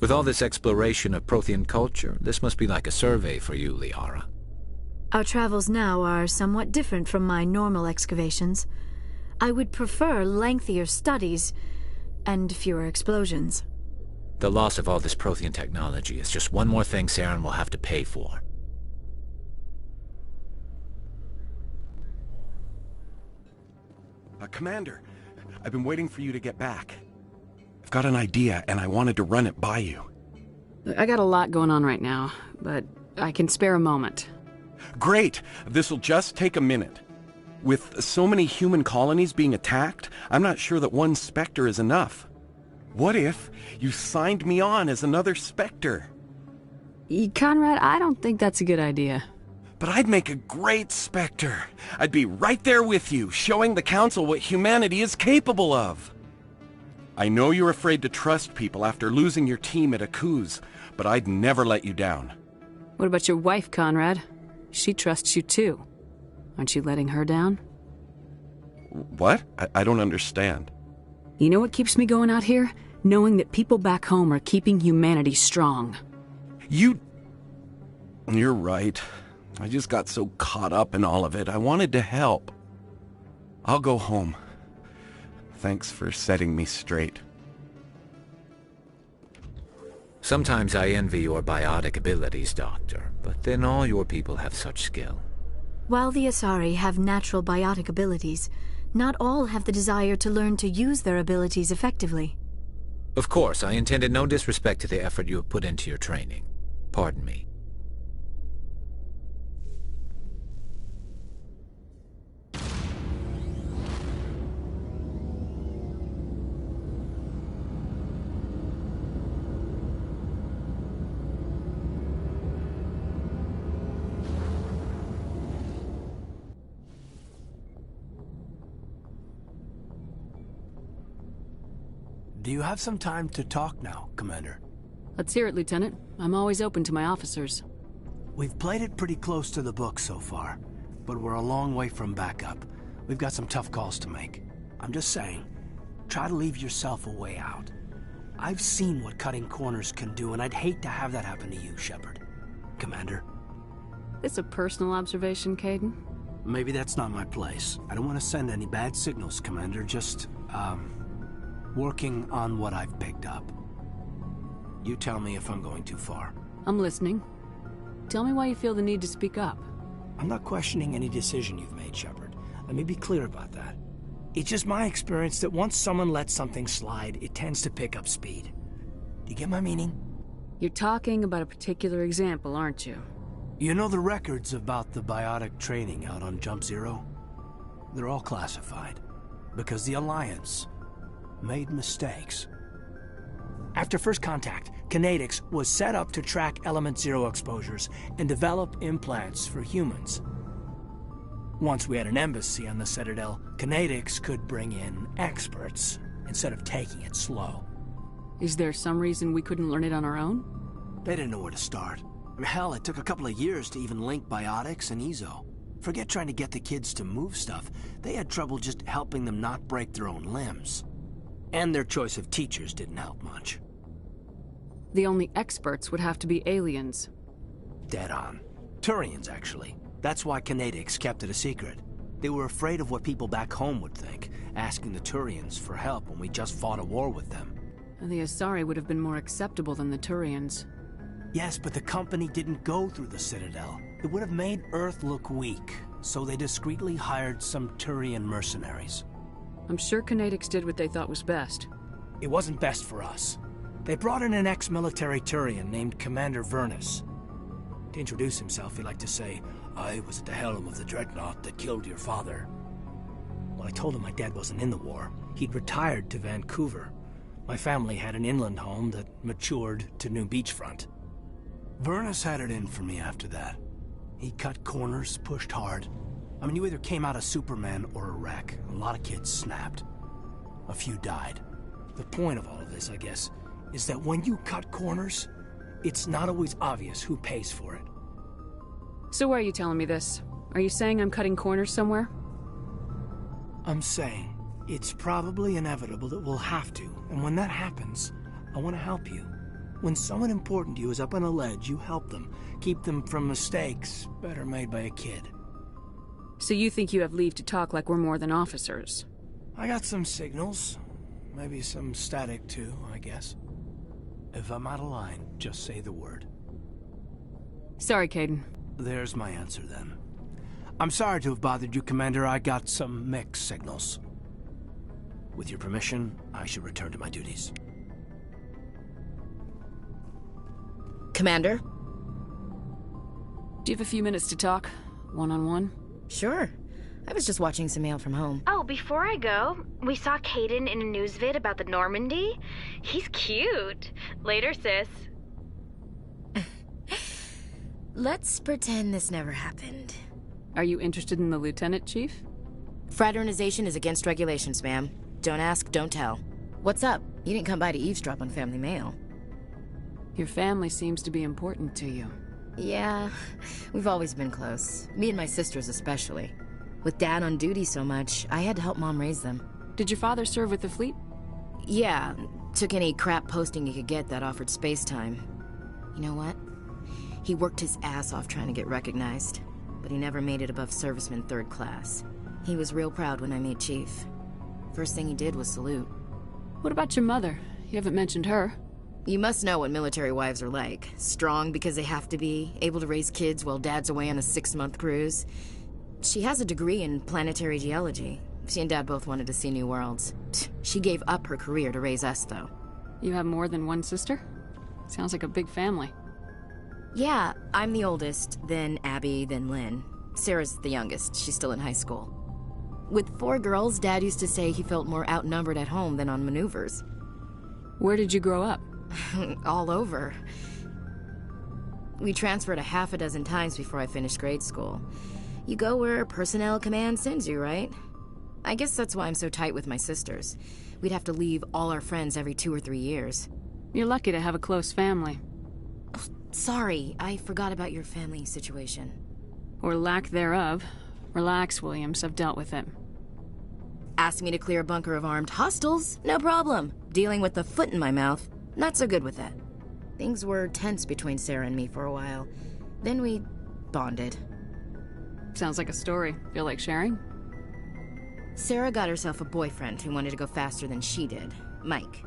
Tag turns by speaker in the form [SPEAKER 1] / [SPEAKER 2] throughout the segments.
[SPEAKER 1] With all this exploration of Prothean culture, this must be like a survey for you, Liara.
[SPEAKER 2] Our travels now are somewhat different from my normal excavations. I would prefer lengthier studies and fewer explosions.
[SPEAKER 1] The loss of all this Prothean technology is just one more thing Saren will have to pay for.
[SPEAKER 3] Commander, I've been waiting for you to get back. I've got an idea, and I wanted to run it by you.
[SPEAKER 4] I got a lot going on right now, but I can spare a moment.
[SPEAKER 3] Great! This'll just take a minute. With so many human colonies being attacked, I'm not sure that one Spectre is enough. What if you signed me on as another Spectre?
[SPEAKER 4] Conrad, I don't think that's a good idea.
[SPEAKER 3] But I'd make a great Spectre. I'd be right there with you, showing the Council what humanity is capable of. I know you're afraid to trust people after losing your team at Akuz, but I'd never let you down.
[SPEAKER 4] What about your wife, Conrad? She trusts you too. Aren't you letting her down?
[SPEAKER 3] What? I don't understand.
[SPEAKER 4] You know what keeps me going out here? Knowing that people back home are keeping humanity strong.
[SPEAKER 3] You're right. I just got so caught up in all of it. I wanted to help. I'll go home. Thanks for setting me straight.
[SPEAKER 1] Sometimes I envy your biotic abilities, Doctor, but then all your people have such skill.
[SPEAKER 2] While the Asari have natural biotic abilities, not all have the desire to learn to use their abilities effectively.
[SPEAKER 1] Of course, I intended no disrespect to the effort you have put into your training. Pardon me.
[SPEAKER 5] Do you have some time to talk now, Commander?
[SPEAKER 4] Let's hear it, Lieutenant. I'm always open to my officers.
[SPEAKER 5] We've played it pretty close to the book so far, but we're a long way from backup. We've got some tough calls to make. I'm just saying, try to leave yourself a way out. I've seen what cutting corners can do, and I'd hate to have that happen to you, Shepard. Commander?
[SPEAKER 4] This a personal observation, Caden?
[SPEAKER 5] Maybe that's not my place. I don't want to send any bad signals, Commander. Just, working on what I've picked up. You tell me if I'm going too far.
[SPEAKER 4] I'm listening. Tell me why you feel the need to speak up.
[SPEAKER 5] I'm not questioning any decision you've made, Shepard. Let me be clear about that. It's just my experience that once someone lets something slide, it tends to pick up speed. Do you get my meaning?
[SPEAKER 4] You're talking about a particular example, aren't you?
[SPEAKER 5] You know the records about the biotic training out on Jump Zero? They're all classified. Because the Alliance made mistakes. After first contact, Kinetics was set up to track Element Zero exposures and develop implants for humans. Once we had an embassy on the Citadel, Kinetics could bring in experts instead of taking it slow.
[SPEAKER 4] Is there some reason we couldn't learn it on our own?
[SPEAKER 5] They didn't know where to start. Hell, it took a couple of years to even link biotics and EZO. Forget trying to get the kids to move stuff. They had trouble just helping them not break their own limbs. And their choice of teachers didn't help much.
[SPEAKER 4] The only experts would have to be aliens.
[SPEAKER 5] Dead on. Turians, actually. That's why Kinetics kept it a secret. They were afraid of what people back home would think, asking the Turians for help when we just fought a war with them.
[SPEAKER 4] And the Asari would have been more acceptable than the Turians.
[SPEAKER 5] Yes, but the company didn't go through the Citadel. It would have made Earth look weak, so they discreetly hired some Turian mercenaries.
[SPEAKER 4] I'm sure Kinetics did what they thought was best.
[SPEAKER 5] It wasn't best for us. They brought in an ex-military Turian named Commander Vernus. To introduce himself, he liked to say, "I was at the helm of the dreadnought that killed your father." Well, I told him my dad wasn't in the war. He'd retired to Vancouver. My family had an inland home that matured to New Beachfront. Vernus had it in for me after that. He cut corners, pushed hard. I mean, you either came out a Superman or a wreck. A lot of kids snapped. A few died. The point of all of this, I guess, is that when you cut corners, it's not always obvious who pays for it.
[SPEAKER 4] So why are you telling me this? Are you saying I'm cutting corners somewhere?
[SPEAKER 5] I'm saying it's probably inevitable that we'll have to, and when that happens, I want to help you. When someone important to you is up on a ledge, you help them. Keep them from mistakes better made by a kid.
[SPEAKER 4] So you think you have leave to talk like we're more than officers?
[SPEAKER 5] I got some signals. Maybe some static too, I guess. If I'm out of line, just say the word.
[SPEAKER 4] Sorry, Caden.
[SPEAKER 5] There's my answer then. I'm sorry to have bothered you, Commander. I got some mixed signals. With your permission, I should return to my duties.
[SPEAKER 6] Commander?
[SPEAKER 4] Do you have a few minutes to talk? One-on-one?
[SPEAKER 6] Sure. I was just watching some mail from home.
[SPEAKER 7] Oh, before I go, we saw Caden in a news vid about the Normandy. He's cute. Later, sis.
[SPEAKER 6] Let's pretend this never happened.
[SPEAKER 4] Are you interested in the Lieutenant, Chief?
[SPEAKER 6] Fraternization is against regulations, ma'am. Don't ask, don't tell. What's up? You didn't come by to eavesdrop on family mail.
[SPEAKER 4] Your family seems to be important to you.
[SPEAKER 6] Yeah, we've always been close. Me and my sisters especially. With Dad on duty so much, I had to help Mom raise them.
[SPEAKER 4] Did your father serve with the fleet?
[SPEAKER 6] Yeah, took any crap posting he could get that offered space time. You know what? He worked his ass off trying to get recognized, but he never made it above serviceman 3rd class. He was real proud when I made Chief. First thing he did was salute.
[SPEAKER 4] What about your mother? You haven't mentioned her.
[SPEAKER 6] You must know what military wives are like. Strong because they have to be, able to raise kids while Dad's away on a 6-month cruise. She has a degree in planetary geology. She and Dad both wanted to see new worlds. She gave up her career to raise us, though.
[SPEAKER 4] You have more than one sister? Sounds like a big family.
[SPEAKER 6] Yeah, I'm the oldest, then Abby, then Lynn. Sarah's the youngest. She's still in high school. With 4 girls, Dad used to say he felt more outnumbered at home than on maneuvers.
[SPEAKER 4] Where did you grow up?
[SPEAKER 6] All over. We transferred a half a dozen times before I finished grade school. You go where personnel command sends you, right? I guess that's why I'm so tight with my sisters. We'd have to leave all our friends every 2 or 3 years.
[SPEAKER 4] You're lucky to have a close family.
[SPEAKER 6] Oh, sorry, I forgot about your family situation.
[SPEAKER 4] Or lack thereof. Relax, Williams, I've dealt with it.
[SPEAKER 6] Ask me to clear a bunker of armed hostiles? No problem. Dealing with the foot in my mouth? Not so good with that. Things were tense between Sarah and me for a while. Then we bonded.
[SPEAKER 4] Sounds like a story. Feel like sharing?
[SPEAKER 6] Sarah got herself a boyfriend who wanted to go faster than she did, Mike.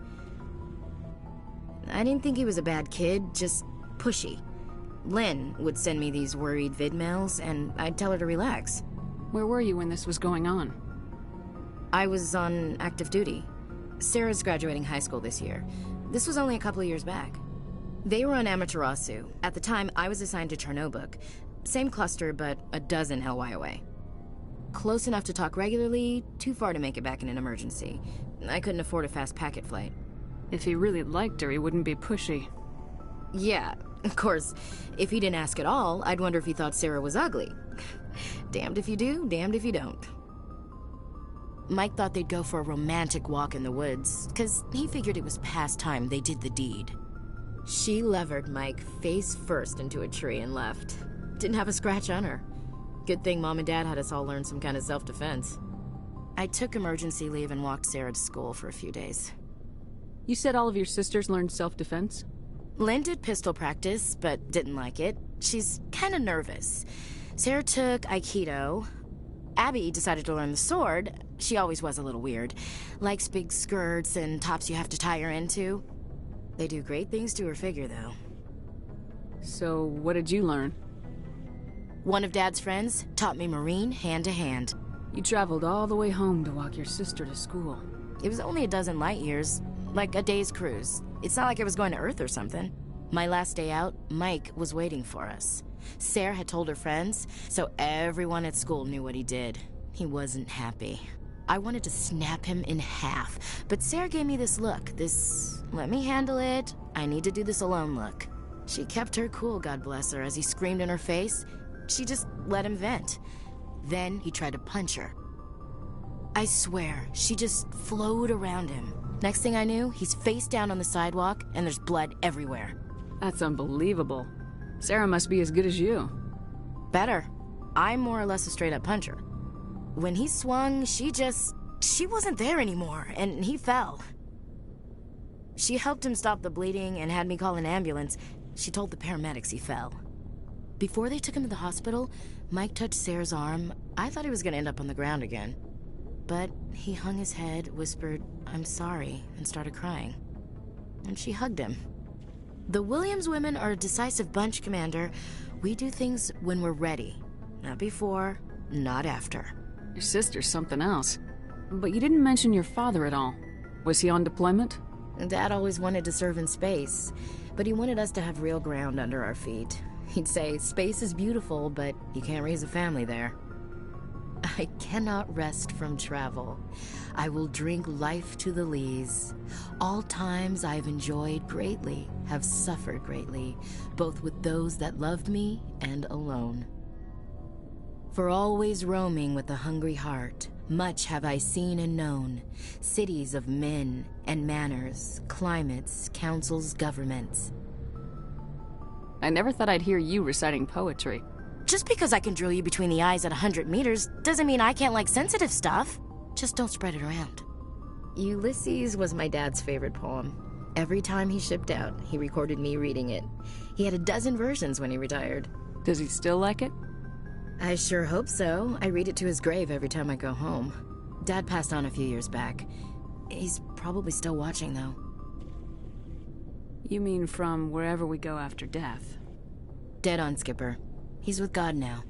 [SPEAKER 6] I didn't think he was a bad kid, just pushy. Lynn would send me these worried vid mails, and I'd tell her to relax.
[SPEAKER 4] Where were you when this was going on?
[SPEAKER 6] I was on active duty. Sarah's graduating high school this year. This was only a couple of years back. They were on Amaterasu. At the time, I was assigned to Chernobog. Same cluster, but a dozen LY away. Close enough to talk regularly, too far to make it back in an emergency. I couldn't afford a fast packet flight.
[SPEAKER 4] If he really liked her, he wouldn't be pushy.
[SPEAKER 6] Yeah, of course. If he didn't ask at all, I'd wonder if he thought Sarah was ugly. Damned if you do, damned if you don't. Mike thought they'd go for a romantic walk in the woods, because he figured it was past time they did the deed. She levered Mike face first into a tree and left. Didn't have a scratch on her. Good thing Mom and Dad had us all learn some kind of self-defense. I took emergency leave and walked Sarah to school for a few days.
[SPEAKER 4] You said all of your sisters learned self-defense?
[SPEAKER 6] Lynn did pistol practice, but didn't like it. She's kind of nervous. Sarah took Aikido. Abby decided to learn the sword. She always was a little weird. Likes big skirts and tops you have to tie her into. They do great things to her figure, though.
[SPEAKER 4] So, what did you learn?
[SPEAKER 6] One of Dad's friends taught me Marine hand to hand.
[SPEAKER 4] You traveled all the way home to walk your sister to school.
[SPEAKER 6] It was only a dozen light years, like a day's cruise. It's not like I was going to Earth or something. My last day out, Mike was waiting for us. Sarah had told her friends, so everyone at school knew what he did. He wasn't happy. I wanted to snap him in half, but Sarah gave me this look, this let me handle it, I need to do this alone look. She kept her cool, God bless her, as he screamed in her face. She just let him vent. Then he tried to punch her. I swear, she just flowed around him. Next thing I knew, he's face down on the sidewalk, and there's blood everywhere.
[SPEAKER 4] That's unbelievable. Sarah must be as good as you.
[SPEAKER 6] Better. I'm more or less a straight-up puncher. When he swung, she wasn't there anymore, and he fell. She helped him stop the bleeding and had me call an ambulance. She told the paramedics he fell. Before they took him to the hospital, Mike touched Sarah's arm. I thought he was gonna end up on the ground again. But he hung his head, whispered, "I'm sorry," and started crying. And she hugged him. The Williams women are a decisive bunch, Commander. We do things when we're ready. Not before, not after.
[SPEAKER 4] Your sister's something else. But you didn't mention your father at all. Was he on deployment?
[SPEAKER 6] Dad always wanted to serve in space, but he wanted us to have real ground under our feet. He'd say, space is beautiful, but you can't raise a family there. I cannot rest from travel. I will drink life to the lees. All times I've enjoyed greatly, have suffered greatly, both with those that loved me and alone. For always roaming with a hungry heart, much have I seen and known, cities of men and manners, climates, councils, governments.
[SPEAKER 4] I never thought I'd hear you reciting poetry.
[SPEAKER 6] Just because I can drill you between the eyes at 100 meters doesn't mean I can't like sensitive stuff. Just don't spread it around. Ulysses was my dad's favorite poem. Every time he shipped out, he recorded me reading it. He had a dozen versions when he retired.
[SPEAKER 4] Does he still like it?
[SPEAKER 6] I sure hope so. I read it to his grave every time I go home. Dad passed on a few years back. He's probably still watching, though.
[SPEAKER 4] You mean from wherever we go after death?
[SPEAKER 6] Dead on, Skipper. He's with God now.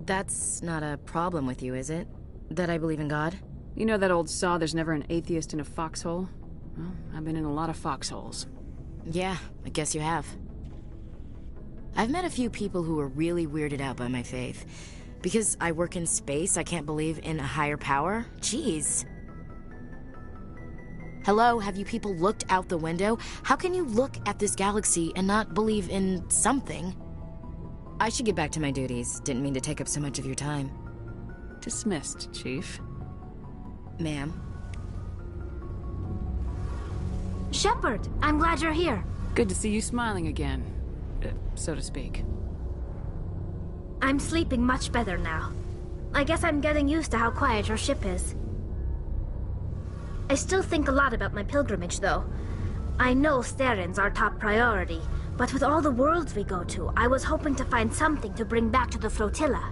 [SPEAKER 6] That's not a problem with you, is it? That I believe in God?
[SPEAKER 4] You know that old saw, there's never an atheist in a foxhole? Well, I've been in a lot of foxholes.
[SPEAKER 6] Yeah, I guess you have. I've met a few people who were really weirded out by my faith. Because I work in space, I can't believe in a higher power? Jeez. Hello, have you people looked out the window? How can you look at this galaxy and not believe in something? I should get back to my duties. Didn't mean to take up so much of your time.
[SPEAKER 4] Dismissed, Chief.
[SPEAKER 6] Ma'am.
[SPEAKER 2] Shepard, I'm glad you're here.
[SPEAKER 4] Good to see you smiling again, so to speak.
[SPEAKER 2] I'm sleeping much better now. I guess I'm getting used to how quiet your ship is. I still think a lot about my pilgrimage, though. I know Starin's our top priority, but with all the worlds we go to, I was hoping to find something to bring back to the flotilla.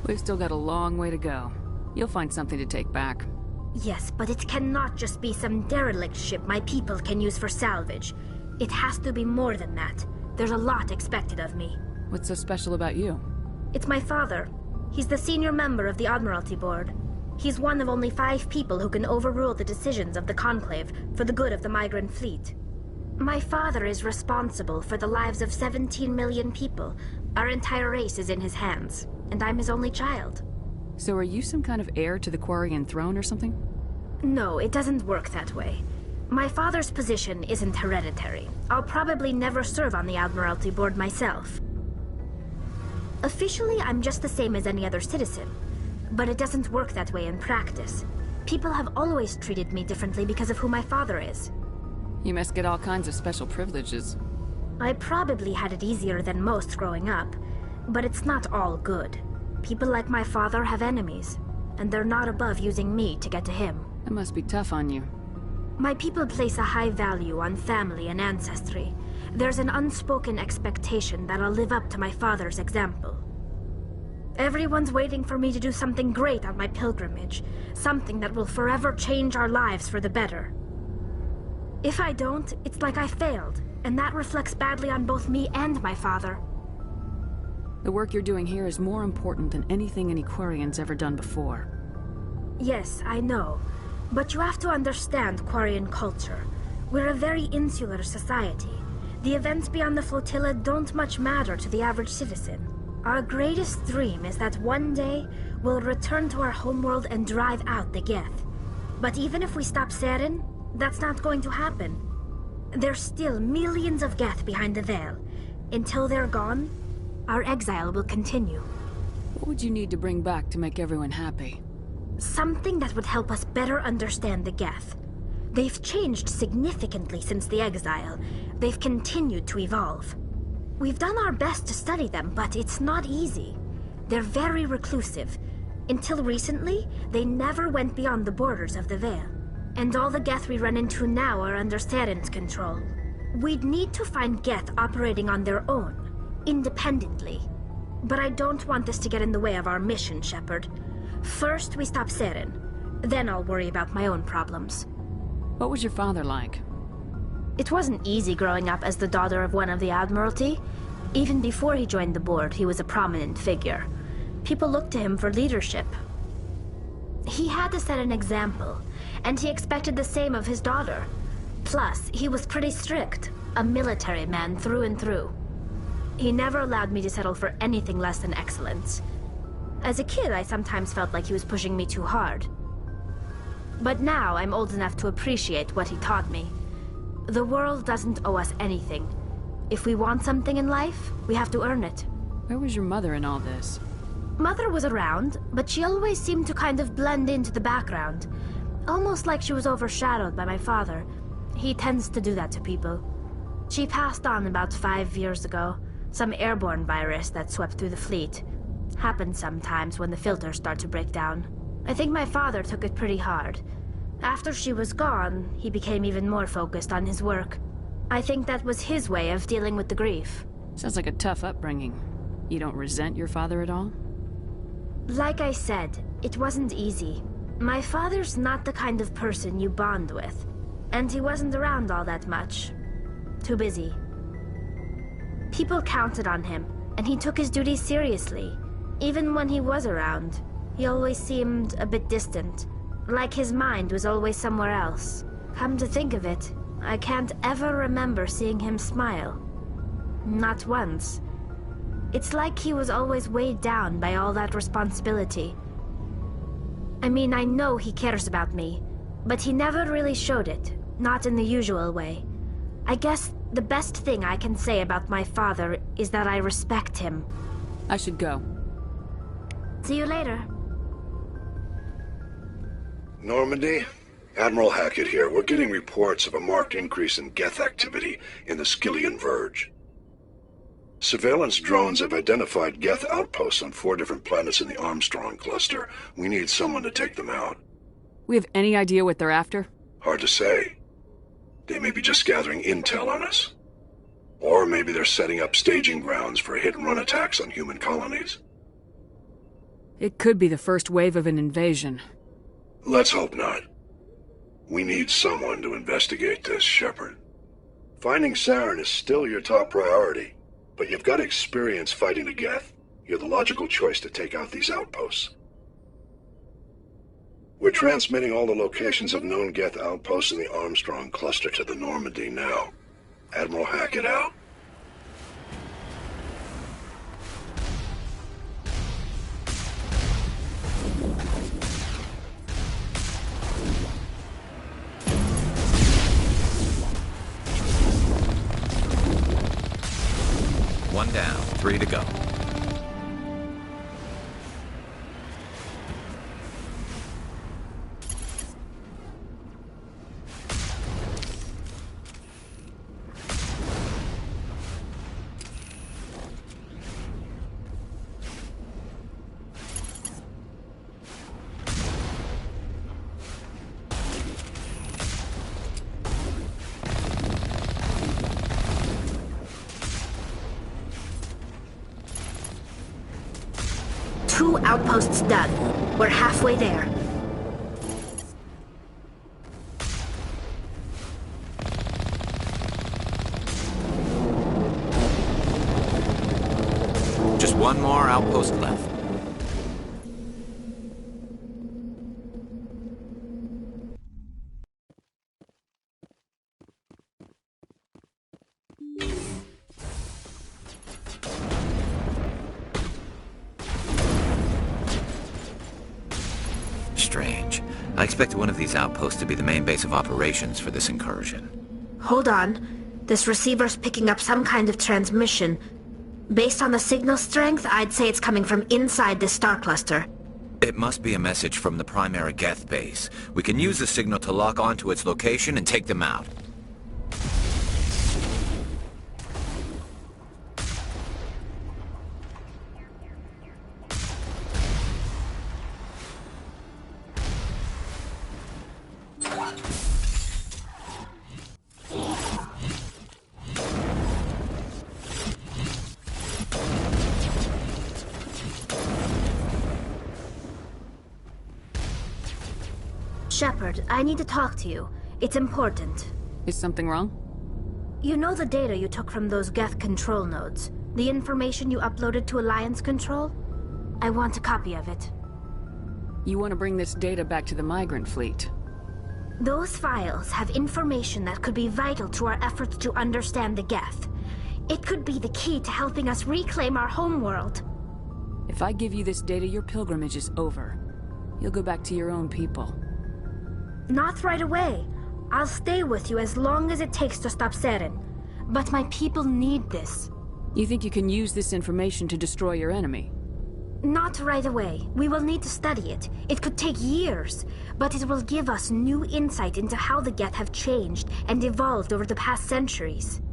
[SPEAKER 4] We've still got a long way to go. You'll find something to take back.
[SPEAKER 2] Yes, but it cannot just be some derelict ship my people can use for salvage. It has to be more than that. There's a lot expected of me.
[SPEAKER 4] What's so special about you?
[SPEAKER 2] It's my father. He's the senior member of the Admiralty Board. He's one of only 5 people who can overrule the decisions of the Conclave for the good of the migrant fleet. My father is responsible for the lives of 17 million people. Our entire race is in his hands, and I'm his only child.
[SPEAKER 4] So are you some kind of heir to the Quarian throne or something?
[SPEAKER 2] No, it doesn't work that way. My father's position isn't hereditary. I'll probably never serve on the Admiralty Board myself. Officially, I'm just the same as any other citizen. But it doesn't work that way in practice. People have always treated me differently because of who my father is.
[SPEAKER 4] You must get all kinds of special privileges.
[SPEAKER 2] I probably had it easier than most growing up, but it's not all good. People like my father have enemies, and they're not above using me to get to him.
[SPEAKER 4] It must be tough on you.
[SPEAKER 2] My people place a high value on family and ancestry. There's an unspoken expectation that I'll live up to my father's example. Everyone's waiting for me to do something great on my pilgrimage, something that will forever change our lives for the better. If I don't, it's like I failed, and that reflects badly on both me and my father.
[SPEAKER 4] The work you're doing here is more important than anything any Quarian's ever done before.
[SPEAKER 2] Yes, I know. But you have to understand Quarian culture. We're a very insular society. The events beyond the flotilla don't much matter to the average citizen. Our greatest dream is that one day we'll return to our homeworld and drive out the Geth. But even if we stop Saren, that's not going to happen. There's still millions of Geth behind the veil. Until they're gone, our exile will continue.
[SPEAKER 4] What would you need to bring back to make everyone happy?
[SPEAKER 2] Something that would help us better understand the Geth. They've changed significantly since the exile. They've continued to evolve. We've done our best to study them, but it's not easy. They're very reclusive. Until recently, they never went beyond the borders of the Veil. And all the Geth we run into now are under Saren's control. We'd need to find Geth operating on their own, independently. But I don't want this to get in the way of our mission, Shepard. First, we stop Saren. Then I'll worry about my own problems.
[SPEAKER 4] What was your father like?
[SPEAKER 2] It wasn't easy growing up as the daughter of one of the Admiralty. Even before he joined the board, he was a prominent figure. People looked to him for leadership. He had to set an example, and he expected the same of his daughter. Plus, he was pretty strict, a military man through and through. He never allowed me to settle for anything less than excellence. As a kid, I sometimes felt like he was pushing me too hard. But now I'm old enough to appreciate what he taught me. The world doesn't owe us anything. If we want something in life, we have to earn it.
[SPEAKER 4] Where was your mother in all this?
[SPEAKER 2] Mother was around, but she always seemed to kind of blend into the background. Almost like she was overshadowed by my father. He tends to do that to people. She passed on about 5 years ago. Some airborne virus that swept through the fleet. Happens sometimes when the filters start to break down. I think my father took it pretty hard. After she was gone, he became even more focused on his work. I think that was his way of dealing with the grief.
[SPEAKER 4] Sounds like a tough upbringing. You don't resent your father at all?
[SPEAKER 2] Like I said, it wasn't easy. My father's not the kind of person you bond with. And he wasn't around all that much. Too busy. People counted on him, and he took his duties seriously. Even when he was around, he always seemed a bit distant. Like his mind was always somewhere else. Come to think of it, I can't ever remember seeing him smile. Not once. It's like he was always weighed down by all that responsibility. I mean, I know he cares about me, but he never really showed it, not in the usual way. I guess the best thing I can say about my father is that I respect him.
[SPEAKER 4] I should go.
[SPEAKER 2] See you later.
[SPEAKER 8] Normandy? Admiral Hackett here. We're getting reports of a marked increase in Geth activity in the Skyllian Verge. Surveillance drones have identified Geth outposts on 4 different planets in the Armstrong cluster. We need someone to take them out.
[SPEAKER 4] We have any idea what they're after?
[SPEAKER 8] Hard to say. They may be just gathering intel on us. Or maybe they're setting up staging grounds for hit-and-run attacks on human colonies.
[SPEAKER 4] It could be the first wave of an invasion.
[SPEAKER 8] Let's hope not. We need someone to investigate this, Shepard. Finding Saren is still your top priority, but you've got experience fighting the Geth. You're the logical choice to take out these outposts. We're transmitting all the locations of known Geth outposts in the Armstrong cluster to the Normandy now. Admiral Hackett out.
[SPEAKER 1] One down, 3 to go.
[SPEAKER 2] Two outposts done. We're halfway there.
[SPEAKER 1] Just one more outpost left. Strange. I expect one of these outposts to be the main base of operations for this incursion.
[SPEAKER 2] Hold on. This receiver's picking up some kind of transmission. Based on the signal strength, I'd say it's coming from inside this star cluster.
[SPEAKER 1] It must be a message from the primary Geth base. We can use the signal to lock onto its location and take them out.
[SPEAKER 2] Shepard, I need to talk to you. It's important.
[SPEAKER 4] Is something wrong?
[SPEAKER 2] You know the data you took from those Geth control nodes? The information you uploaded to Alliance Control? I want a copy of it.
[SPEAKER 4] You want to bring this data back to the migrant fleet?
[SPEAKER 2] Those files have information that could be vital to our efforts to understand the Geth. It could be the key to helping us reclaim our homeworld.
[SPEAKER 4] If I give you this data, your pilgrimage is over. You'll go back to your own people.
[SPEAKER 2] Not right away. I'll stay with you as long as it takes to stop Seren. But my people need this.
[SPEAKER 4] You think you can use this information to destroy your enemy?
[SPEAKER 2] Not right away. We will need to study it. It could take years, but it will give us new insight into how the Geth have changed and evolved over the past centuries.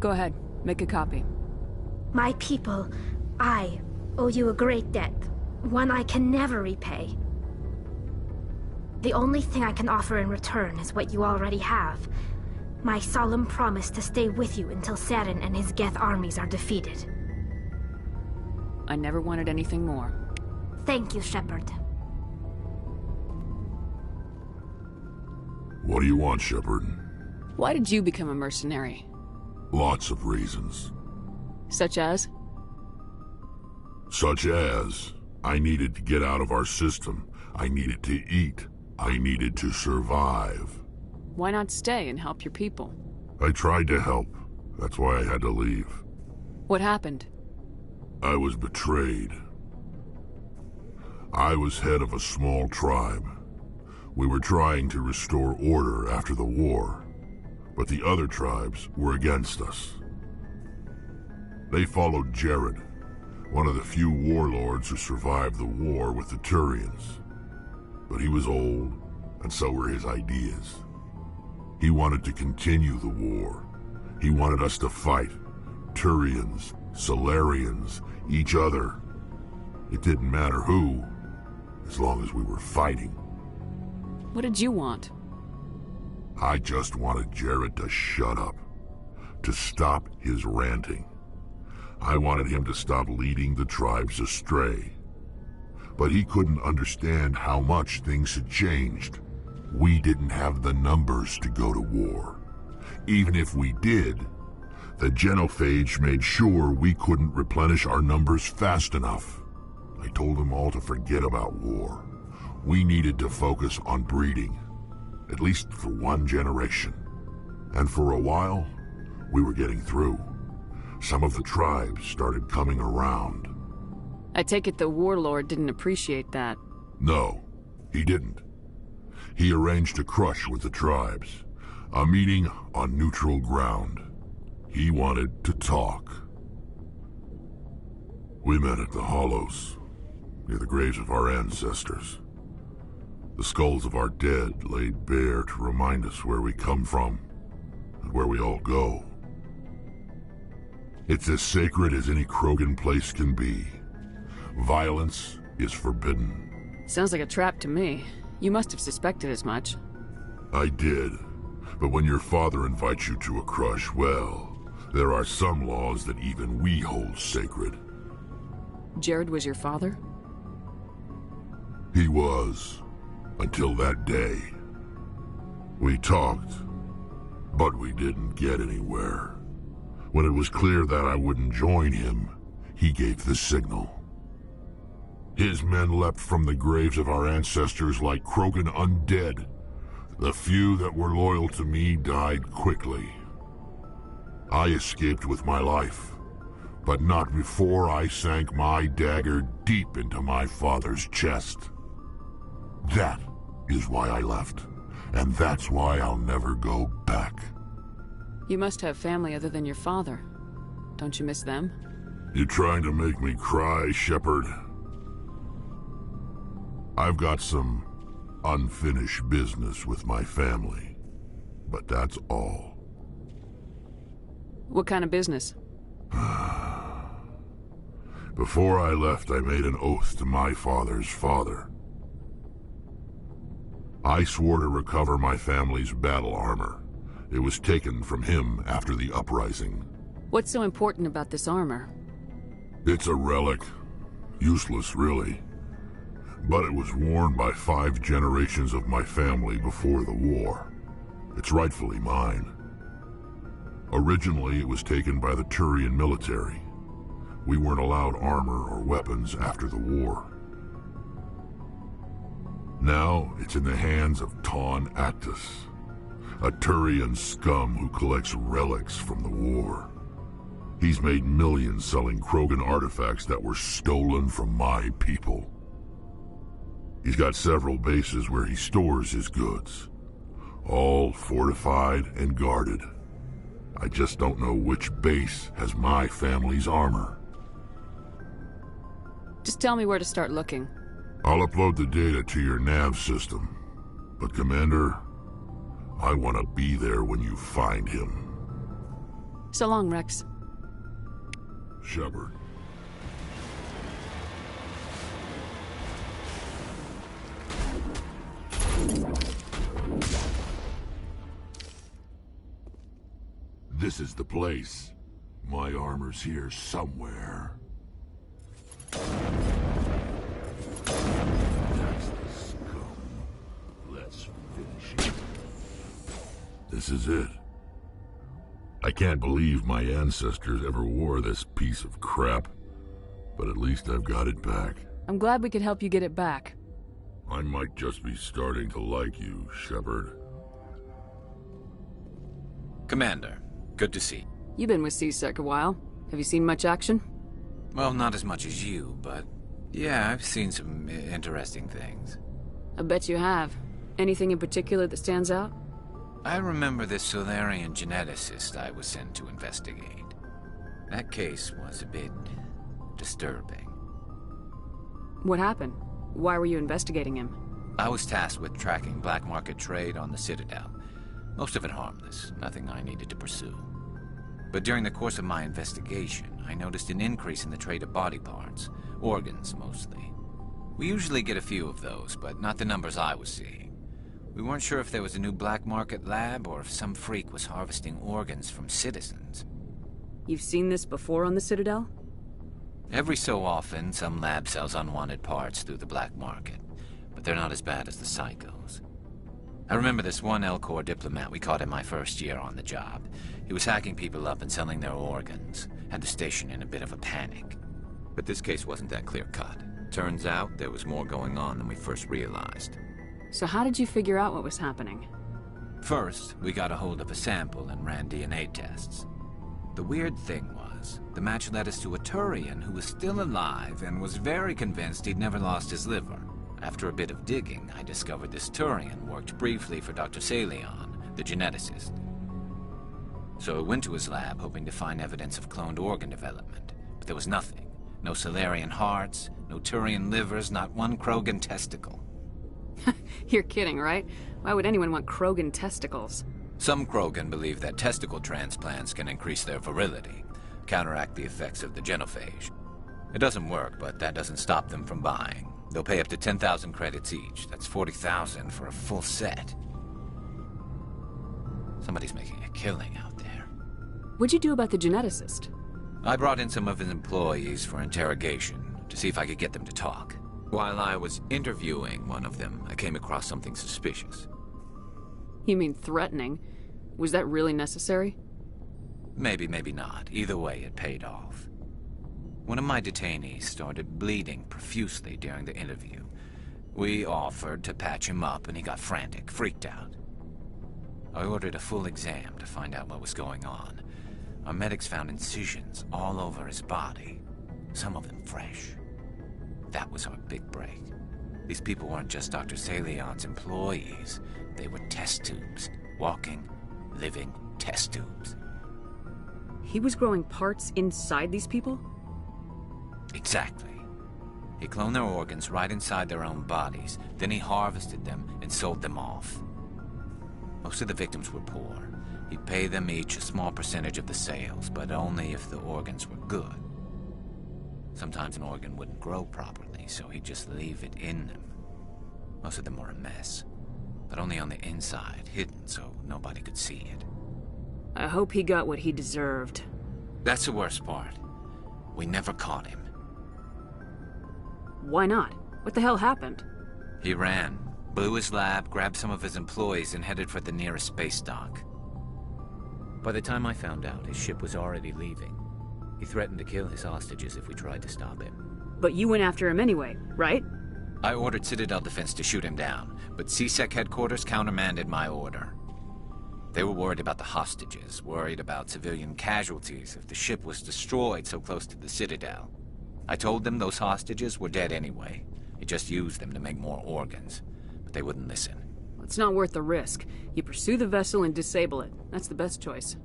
[SPEAKER 4] Go ahead, make a copy.
[SPEAKER 2] My people, I owe you a great debt, one I can never repay. The only thing I can offer in return is what you already have. My solemn promise to stay with you until Seren and his Geth armies are defeated.
[SPEAKER 4] I never wanted anything more.
[SPEAKER 2] Thank you, Shepard.
[SPEAKER 9] What do you want, Shepard?
[SPEAKER 4] Why did you become a mercenary?
[SPEAKER 9] Lots of reasons.
[SPEAKER 4] Such as?
[SPEAKER 9] Such as, I needed to get out of our system. I needed to eat. I needed to survive.
[SPEAKER 4] Why not stay and help your people?
[SPEAKER 9] I tried to help. That's why I had to leave.
[SPEAKER 4] What happened?
[SPEAKER 9] I was betrayed. I was head of a small tribe. We were trying to restore order after the war, but the other tribes were against us. They followed Jared, one of the few warlords who survived the war with the Turians. But he was old, and so were his ideas. He wanted to continue the war. He wanted us to fight. Turians, Solarians, each other. It didn't matter who, as long as we were fighting.
[SPEAKER 4] What did you want?
[SPEAKER 9] I just wanted Jared to shut up, to stop his ranting. I wanted him to stop leading the tribes astray. But he couldn't understand how much things had changed. We didn't have the numbers to go to war. Even if we did, the genophage made sure we couldn't replenish our numbers fast enough. I told them all to forget about war. We needed to focus on breeding, at least for one generation. And for a while, we were getting through. Some of the tribes started coming around.
[SPEAKER 4] I take it the warlord didn't appreciate that.
[SPEAKER 9] No, he didn't. He arranged a crush with the tribes, a meeting on neutral ground. He wanted to talk. We met at the Hollows, near the graves of our ancestors. The skulls of our dead laid bare to remind us where we come from and where we all go. It's as sacred as any Krogan place can be. Violence is forbidden.
[SPEAKER 4] Sounds like a trap to me. You must have suspected as much.
[SPEAKER 9] I did. But when your father invites you to a crush, well, there are some laws that even we hold sacred.
[SPEAKER 4] Jared was your father?
[SPEAKER 9] He was, until that day. We talked, but we didn't get anywhere. When it was clear that I wouldn't join him, he gave the signal. His men leapt from the graves of our ancestors like Krogan undead. The few that were loyal to me died quickly. I escaped with my life, but not before I sank my dagger deep into my father's chest. That is why I left, and that's why I'll never go back.
[SPEAKER 4] You must have family other than your father. Don't you miss them?
[SPEAKER 9] You trying to make me cry, Shepard? I've got some unfinished business with my family, but that's all.
[SPEAKER 4] What kind of business?
[SPEAKER 9] Before I left, I made an oath to my father's father. I swore to recover my family's battle armor. It was taken from him after the uprising.
[SPEAKER 4] What's so important about this armor?
[SPEAKER 9] It's a relic. Useless, really. but it was worn by 5 generations of my family before the war. It's rightfully mine. Originally, it was taken by the Turian military. We weren't allowed armor or weapons after the war. Now, it's in the hands of Ton Actus, a Turian scum who collects relics from the war. He's made millions selling Krogan artifacts that were stolen from my people. He's got several bases where he stores his goods, all fortified and guarded. I just don't know which base has my family's armor.
[SPEAKER 4] Just tell me where to start looking.
[SPEAKER 9] I'll upload the data to your nav system. But Commander, I want to be there when you find him.
[SPEAKER 4] So long, Rex.
[SPEAKER 9] Shepard. This is the place. My armor's here somewhere. That's the scum. Let's finish it. This is it. I can't believe my ancestors ever wore this piece of crap, but at least I've got it back.
[SPEAKER 4] I'm glad we could help you get it back.
[SPEAKER 9] I might just be starting to like you, Shepard.
[SPEAKER 1] Commander, good to see you.
[SPEAKER 4] You've been with C-Sec a while. Have you seen much action?
[SPEAKER 1] Well, not as much as you, but yeah, I've seen some interesting things.
[SPEAKER 4] I bet you have. Anything in particular that stands out?
[SPEAKER 1] I remember this Solarian geneticist I was sent to investigate. That case was a bit disturbing.
[SPEAKER 4] What happened? Why were you investigating him?
[SPEAKER 1] I was tasked with tracking black market trade on the Citadel. Most of it harmless, nothing I needed to pursue. But during the course of my investigation, I noticed an increase in the trade of body parts, organs mostly. We usually get a few of those, but not the numbers I was seeing. We weren't sure if there was a new black market lab or if some freak was harvesting organs from citizens.
[SPEAKER 4] You've seen this before on the Citadel?
[SPEAKER 1] Every so often, some lab sells unwanted parts through the black market, but they're not as bad as the psychos. I remember this one L-Corps diplomat we caught in my first year on the job. He was hacking people up and selling their organs. Had the station in a bit of a panic. But this case wasn't that clear-cut. Turns out there was more going on than we first realized.
[SPEAKER 4] So how did you figure out what was happening?
[SPEAKER 1] First, we got a hold of a sample and ran DNA tests. The weird thing was, the match led us to a Turian who was still alive and was very convinced he'd never lost his liver. After a bit of digging, I discovered this Turian worked briefly for Dr. Salion, the geneticist. So I went to his lab hoping to find evidence of cloned organ development, but there was nothing. No Solarian hearts, no Turian livers, not one Krogan testicle.
[SPEAKER 4] You're kidding, right? Why would anyone want Krogan testicles?
[SPEAKER 1] Some Krogan believe that testicle transplants can increase their virility, counteract the effects of the genophage. It doesn't work, but that doesn't stop them from buying. They'll pay up to 10,000 credits each. That's 40,000 for a full set. Somebody's making a killing out there.
[SPEAKER 4] What'd you do about the geneticist?
[SPEAKER 1] I brought in some of his employees for interrogation to see if I could get them to talk. While I was interviewing one of them, I came across something suspicious.
[SPEAKER 4] You mean threatening? Was that really necessary?
[SPEAKER 1] Maybe, maybe not. Either way, it paid off. One of my detainees started bleeding profusely during the interview. We offered to patch him up, and he got frantic, freaked out. I ordered a full exam to find out what was going on. Our medics found incisions all over his body, some of them fresh. That was our big break. These people weren't just Dr. Salion's employees. They were test tubes. Walking, living test tubes.
[SPEAKER 4] He was growing parts inside these people?
[SPEAKER 1] Exactly. He cloned their organs right inside their own bodies. Then he harvested them and sold them off. Most of the victims were poor. He'd pay them each a small percentage of the sales, but only if the organs were good. Sometimes an organ wouldn't grow properly, so he'd just leave it in them. Most of them were a mess, but only on the inside, hidden so nobody could see it.
[SPEAKER 4] I hope he got what he deserved.
[SPEAKER 1] That's the worst part. We never caught him.
[SPEAKER 4] Why not? What the hell happened?
[SPEAKER 1] He ran, blew his lab, grabbed some of his employees, and headed for the nearest space dock. By the time I found out, his ship was already leaving. He threatened to kill his hostages if we tried to stop him.
[SPEAKER 4] But you went after him anyway, right?
[SPEAKER 1] I ordered Citadel Defense to shoot him down, but CSEC headquarters countermanded my order. They were worried about the hostages, worried about civilian casualties if the ship was destroyed so close to the Citadel. I told them those hostages were dead anyway. He just used them to make more organs, but they wouldn't listen.
[SPEAKER 4] It's not worth the risk. You pursue the vessel and disable it. That's the best choice.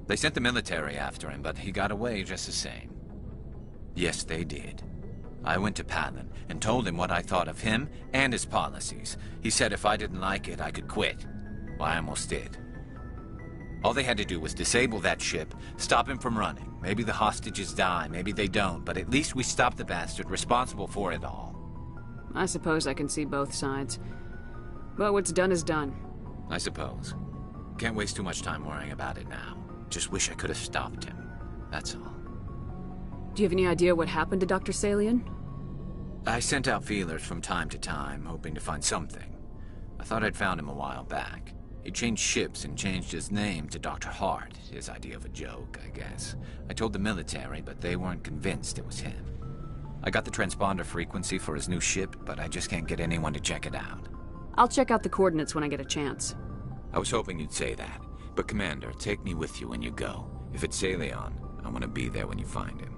[SPEAKER 1] They sent the military after him, but he got away just the same. Yes, they did. I went to Palin and told him what I thought of him and his policies. He said if I didn't like it, I could quit. Well, I almost did. All they had to do was disable that ship, stop him from running. Maybe the hostages die, maybe they don't, but at least we stopped the bastard responsible for it all.
[SPEAKER 4] I suppose I can see both sides. But what's done is done.
[SPEAKER 1] I suppose. Can't waste too much time worrying about it now. Just wish I could have stopped him. That's all.
[SPEAKER 4] Do you have any idea what happened to Dr. Salian?
[SPEAKER 1] I sent out feelers from time to time, hoping to find something. I thought I'd found him a while back. He changed ships and changed his name to Dr. Hart, his idea of a joke, I guess. I told the military, but they weren't convinced it was him. I got the transponder frequency for his new ship, but I just can't get anyone to check it out.
[SPEAKER 4] I'll check out the coordinates when I get a chance.
[SPEAKER 1] I was hoping you'd say that. But Commander, take me with you when you go. If it's Salion, I want to be there when you find him.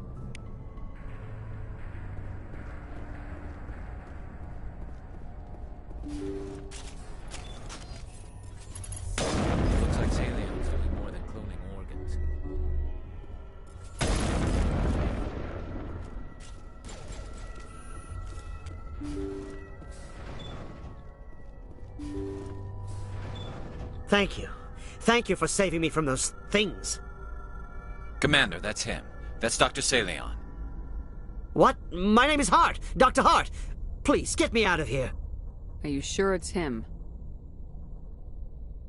[SPEAKER 1] Looks like Salion's doing more than cloning organs.
[SPEAKER 10] Thank you. Thank you for saving me from those things.
[SPEAKER 1] Commander, that's him. That's Dr. Salion.
[SPEAKER 10] What? My name is Hart. Dr. Hart. Please, get me out of here.
[SPEAKER 4] Are you sure it's him?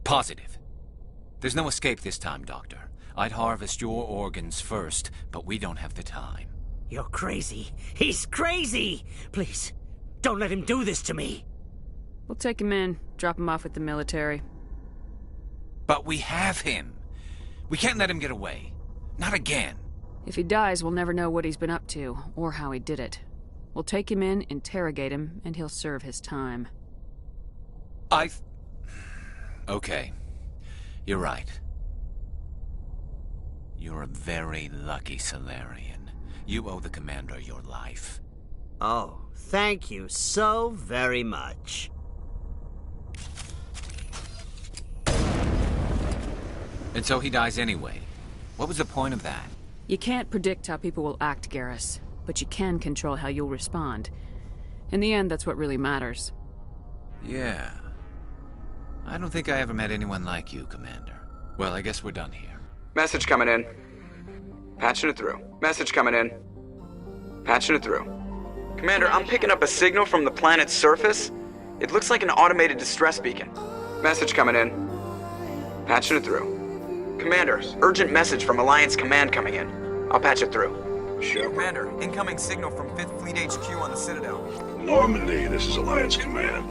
[SPEAKER 1] Positive. There's no escape this time, Doctor. I'd harvest your organs first, but we don't have the time.
[SPEAKER 10] You're crazy. He's crazy! Please, don't let him do this to me.
[SPEAKER 4] We'll take him in, drop him off with the military.
[SPEAKER 1] But we have him. We can't let him get away. Not again.
[SPEAKER 4] If he dies, we'll never know what he's been up to, or how he did it. We'll take him in, interrogate him, and he'll serve his time.
[SPEAKER 1] Okay. You're right. You're a very lucky Solarian. You owe the Commander your life.
[SPEAKER 10] Oh, thank you so very much.
[SPEAKER 1] And so he dies anyway. What was the point of that?
[SPEAKER 4] You can't predict how people will act, Garrus, but you can control how you'll respond. In the end, that's what really matters.
[SPEAKER 1] Yeah. I don't think I ever met anyone like you, Commander. Well, I guess we're done here.
[SPEAKER 11] Message coming in. Patching it through. Message coming in. Patching it through. Commander, I'm picking up a signal from the planet's surface. It looks like an automated distress beacon. Message coming in. Patching it through. Commander, urgent message from Alliance Command coming in. I'll patch it through.
[SPEAKER 8] Shepard.
[SPEAKER 11] Commander, incoming signal from 5th Fleet HQ on the Citadel.
[SPEAKER 8] Normandy, this is Alliance Command.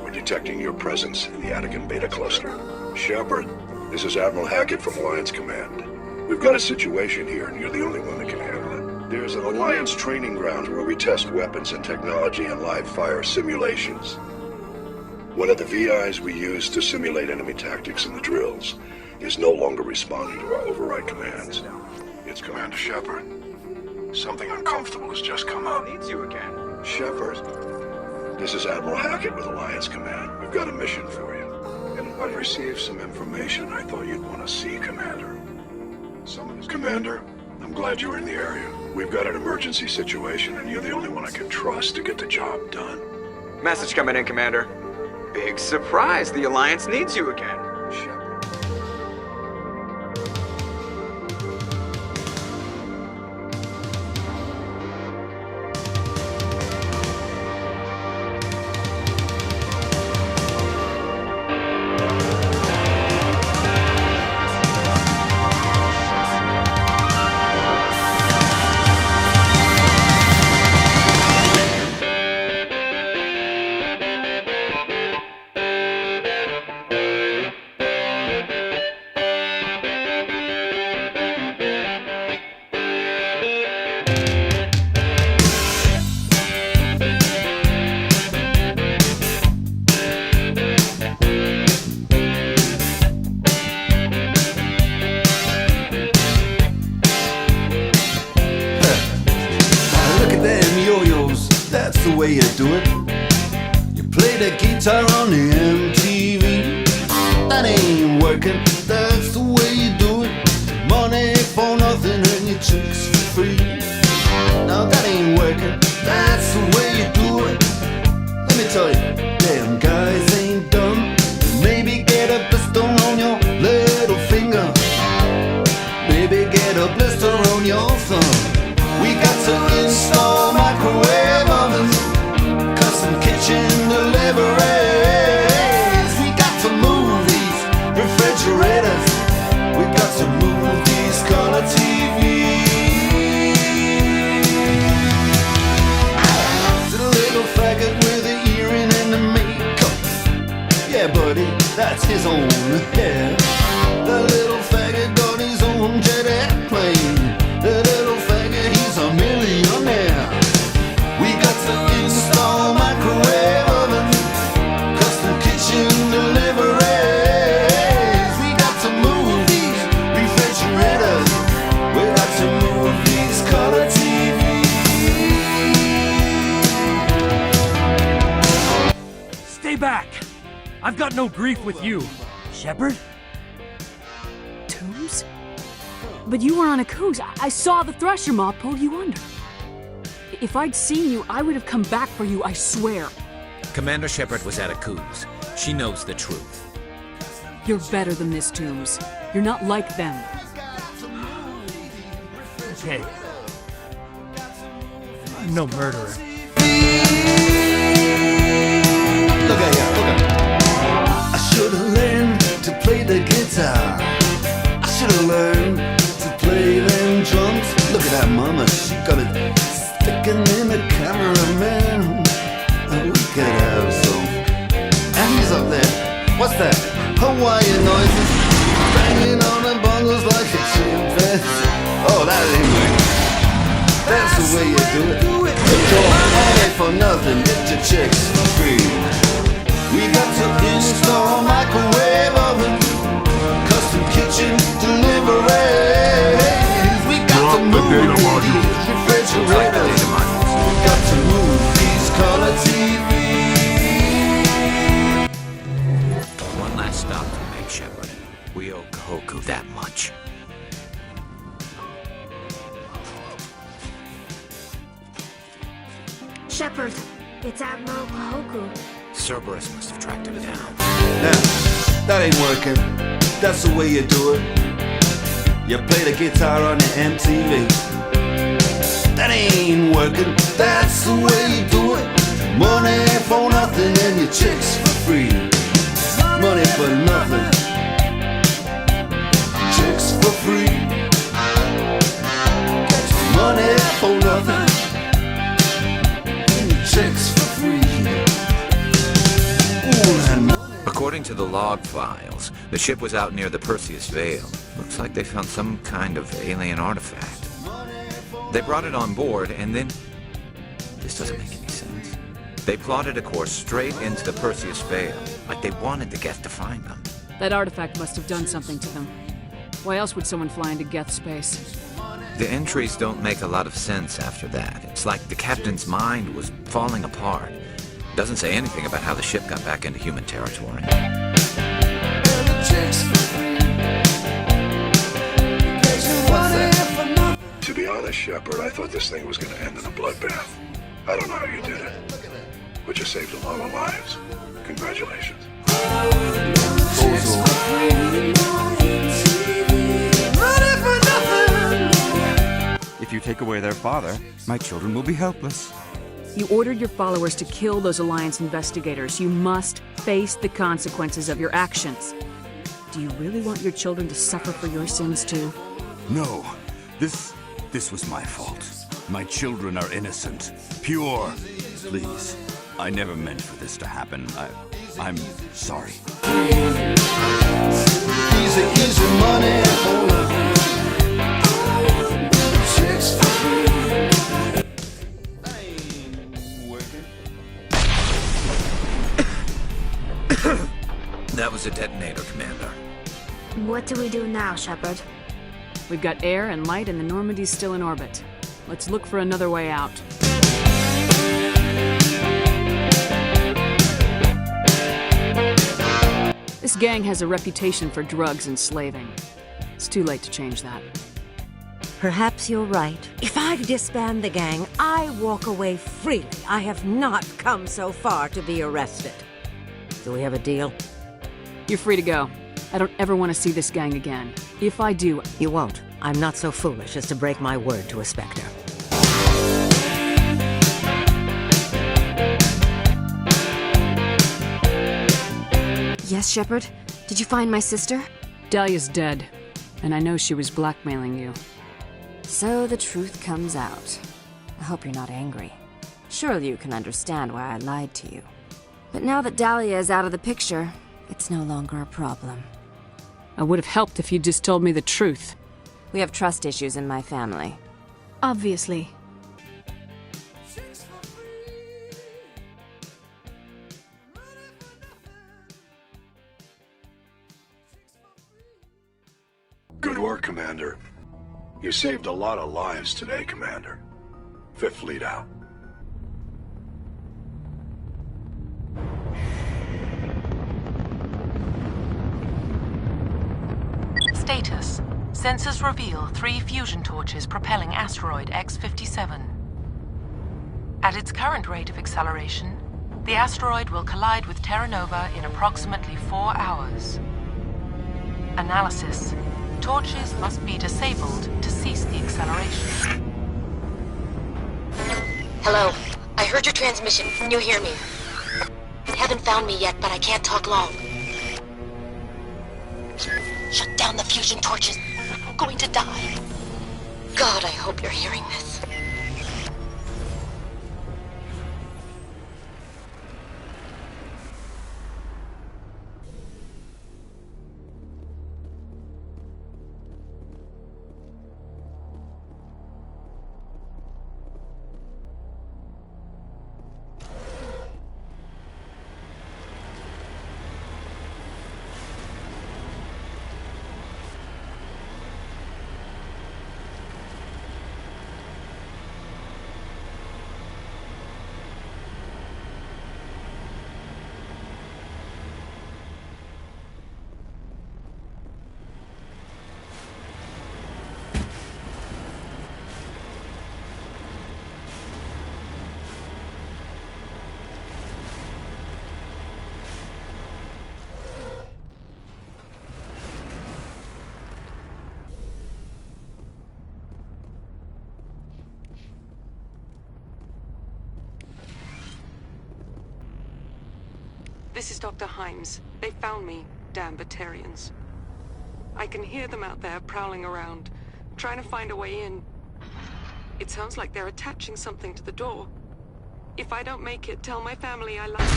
[SPEAKER 8] We're detecting your presence in the Attican Beta Cluster. Shepard, this is Admiral Hackett from Alliance Command. We've got a situation here, and you're the only one that can handle it. There's an Alliance training ground where we test weapons and technology in live-fire simulations. One of the VIs we use to simulate enemy tactics in the drills is no longer responding to our override commands. It's Commander Shepard. Something uncomfortable has just come up.
[SPEAKER 11] Needs you again.
[SPEAKER 8] Shepard, this is Admiral Hackett with Alliance Command. We've got a mission for you. And I've received some information I thought you'd want to see, Commander. Commander, I'm glad you're in the area. We've got an emergency situation, and you're the only one I can trust to get the job done.
[SPEAKER 11] Message coming in, Commander. Big surprise, the Alliance needs you again.
[SPEAKER 8] Shepard.
[SPEAKER 12] that's the way you do it. You play the guitar on the MTV. That ain't working, that's the way you do it. Money for nothing and your chicks for free. Now that ain't working, that's the way you do it. Let me tell you, damn guys ain't dumb. Maybe get a blister on your little finger. Maybe get a blister on your thumb. We got to install microwave ovens, custom kitchen deliveries. We got to move these refrigerators. We got to move these color TVs. To the little faggot with the earring and the makeup. Yeah, buddy, that's his own hair. The little faggot got his own jet airplane. The little faggot, he's a millionaire. We got to install microwave oven, custom kitchen deliveries. We got to move these refrigerators. We got to move these color TVs.
[SPEAKER 5] Stay back! I've got no grief with you. Shepard?
[SPEAKER 4] Toombs? But you were on a coos. I saw the thresher mob pull you under. If I'd seen you, I would have come back for you, I swear.
[SPEAKER 1] Commander Shepard was at a coos. She knows the truth.
[SPEAKER 4] You're better than this, Toombs. You're not like them.
[SPEAKER 5] Okay. I'm no murderer.
[SPEAKER 12] Look at ya, look at. I should have learned to play the guitar. I should have learned to play them drums. Look at that mama, she got it sticking in the cameraman. Oh, we could have some. And he's up there. What's that? Hawaiian noises, banging on the bongos like a chimpanzee. Oh, that ain't right. That's the way you do it. Your money for nothing, get your chicks for free. We got to install microwave oven, custom kitchen deliveries. We got to move these refrigerators. We got to move these color TVs.
[SPEAKER 1] One last stop to make, Shepard. We owe Koku that much.
[SPEAKER 2] Shepard, it's Admiral Koku.
[SPEAKER 1] Cerberus must have tracked him down.
[SPEAKER 12] Now, that ain't working. That's the way you do it. You play the guitar on the MTV. That ain't working. That's the way you do it. Money for nothing and your chicks for free. Money for nothing. Chicks for free. Money for nothing. And your chicks for free.
[SPEAKER 1] According to the log files, the ship was out near the Perseus Veil. Looks like they found some kind of alien artifact. They brought it on board, and then... This doesn't make any sense. They plotted a course straight into the Perseus Veil, like they wanted the Geth to find them.
[SPEAKER 4] That artifact must have done something to them. Why else would someone fly into Geth space?
[SPEAKER 1] The entries don't make a lot of sense after that. It's like the captain's mind was falling apart. Doesn't say anything about how the ship got back into human territory.
[SPEAKER 8] To be honest, Shepard, I thought this thing was going to end in a bloodbath. I don't know how you did it, but you saved a lot of lives. Congratulations.
[SPEAKER 13] If you take away their father, my children will be helpless.
[SPEAKER 4] You ordered your followers to kill those Alliance investigators. You must face the consequences of your actions. Do you really want your children to suffer for your sins too?
[SPEAKER 13] No, this was my fault. My children are innocent, pure. Please, I never meant for this to happen. I'm sorry.
[SPEAKER 12] Easy money.
[SPEAKER 1] That was a detonator, Commander.
[SPEAKER 2] What do we do now, Shepard?
[SPEAKER 4] We've got air and light, and the Normandy's still in orbit. Let's look for another way out. This gang has a reputation for drugs and slaving. It's too late to change that.
[SPEAKER 14] Perhaps you're right. If I disband the gang, I walk away freely. I have not come so far to be arrested. Do we have a deal?
[SPEAKER 4] You're free to go. I don't ever want to see this gang again. If I do...
[SPEAKER 14] You won't. I'm not so foolish as to break my word to a Spectre.
[SPEAKER 15] Yes, Shepard? Did you find my sister?
[SPEAKER 4] Dahlia's dead, and I know she was blackmailing you.
[SPEAKER 15] So the truth comes out. I hope you're not angry. Surely you can understand why I lied to you. But now that Dahlia is out of the picture, it's no longer a problem.
[SPEAKER 4] I would have helped if you'd just told me the truth.
[SPEAKER 15] We have trust issues in my family.
[SPEAKER 2] Obviously.
[SPEAKER 8] Good work, Commander. You saved a lot of lives today, Commander. Fifth Fleet out.
[SPEAKER 16] Status. Sensors reveal 3 fusion torches propelling asteroid X-57. At its current rate of acceleration, the asteroid will collide with Terra Nova in approximately 4 hours. Analysis. Torches must be disabled to cease the acceleration.
[SPEAKER 17] Hello. I heard your transmission. Can you hear me? You haven't found me yet, but I can't talk long. Shut down the fusion torches. I'm going to die. God, I hope you're hearing this.
[SPEAKER 16] This is Dr. Himes. They found me, damn Batarians. I can hear them out there prowling around, trying to find a way in. It sounds like they're attaching something to the door. If I don't make it, tell my family I lied.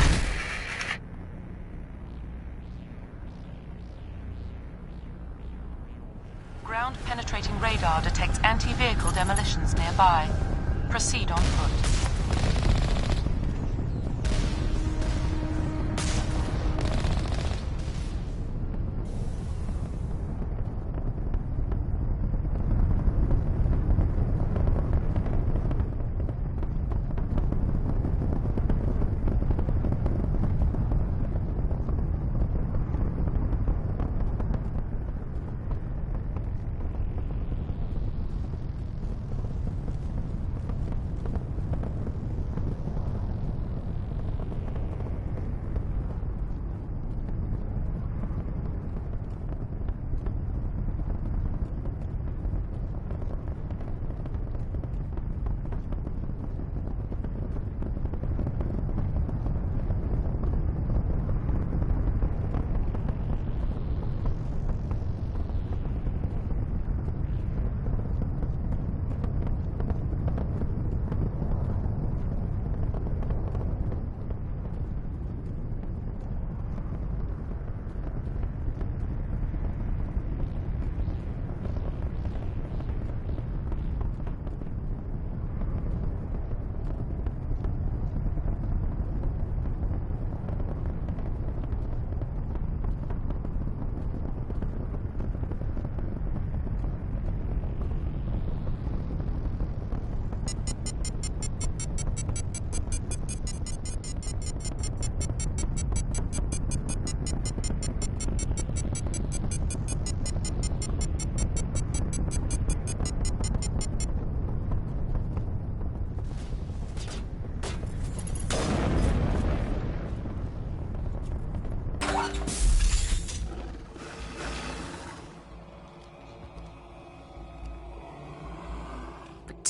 [SPEAKER 16] Ground-penetrating radar detects anti-vehicle demolitions nearby. Proceed on foot.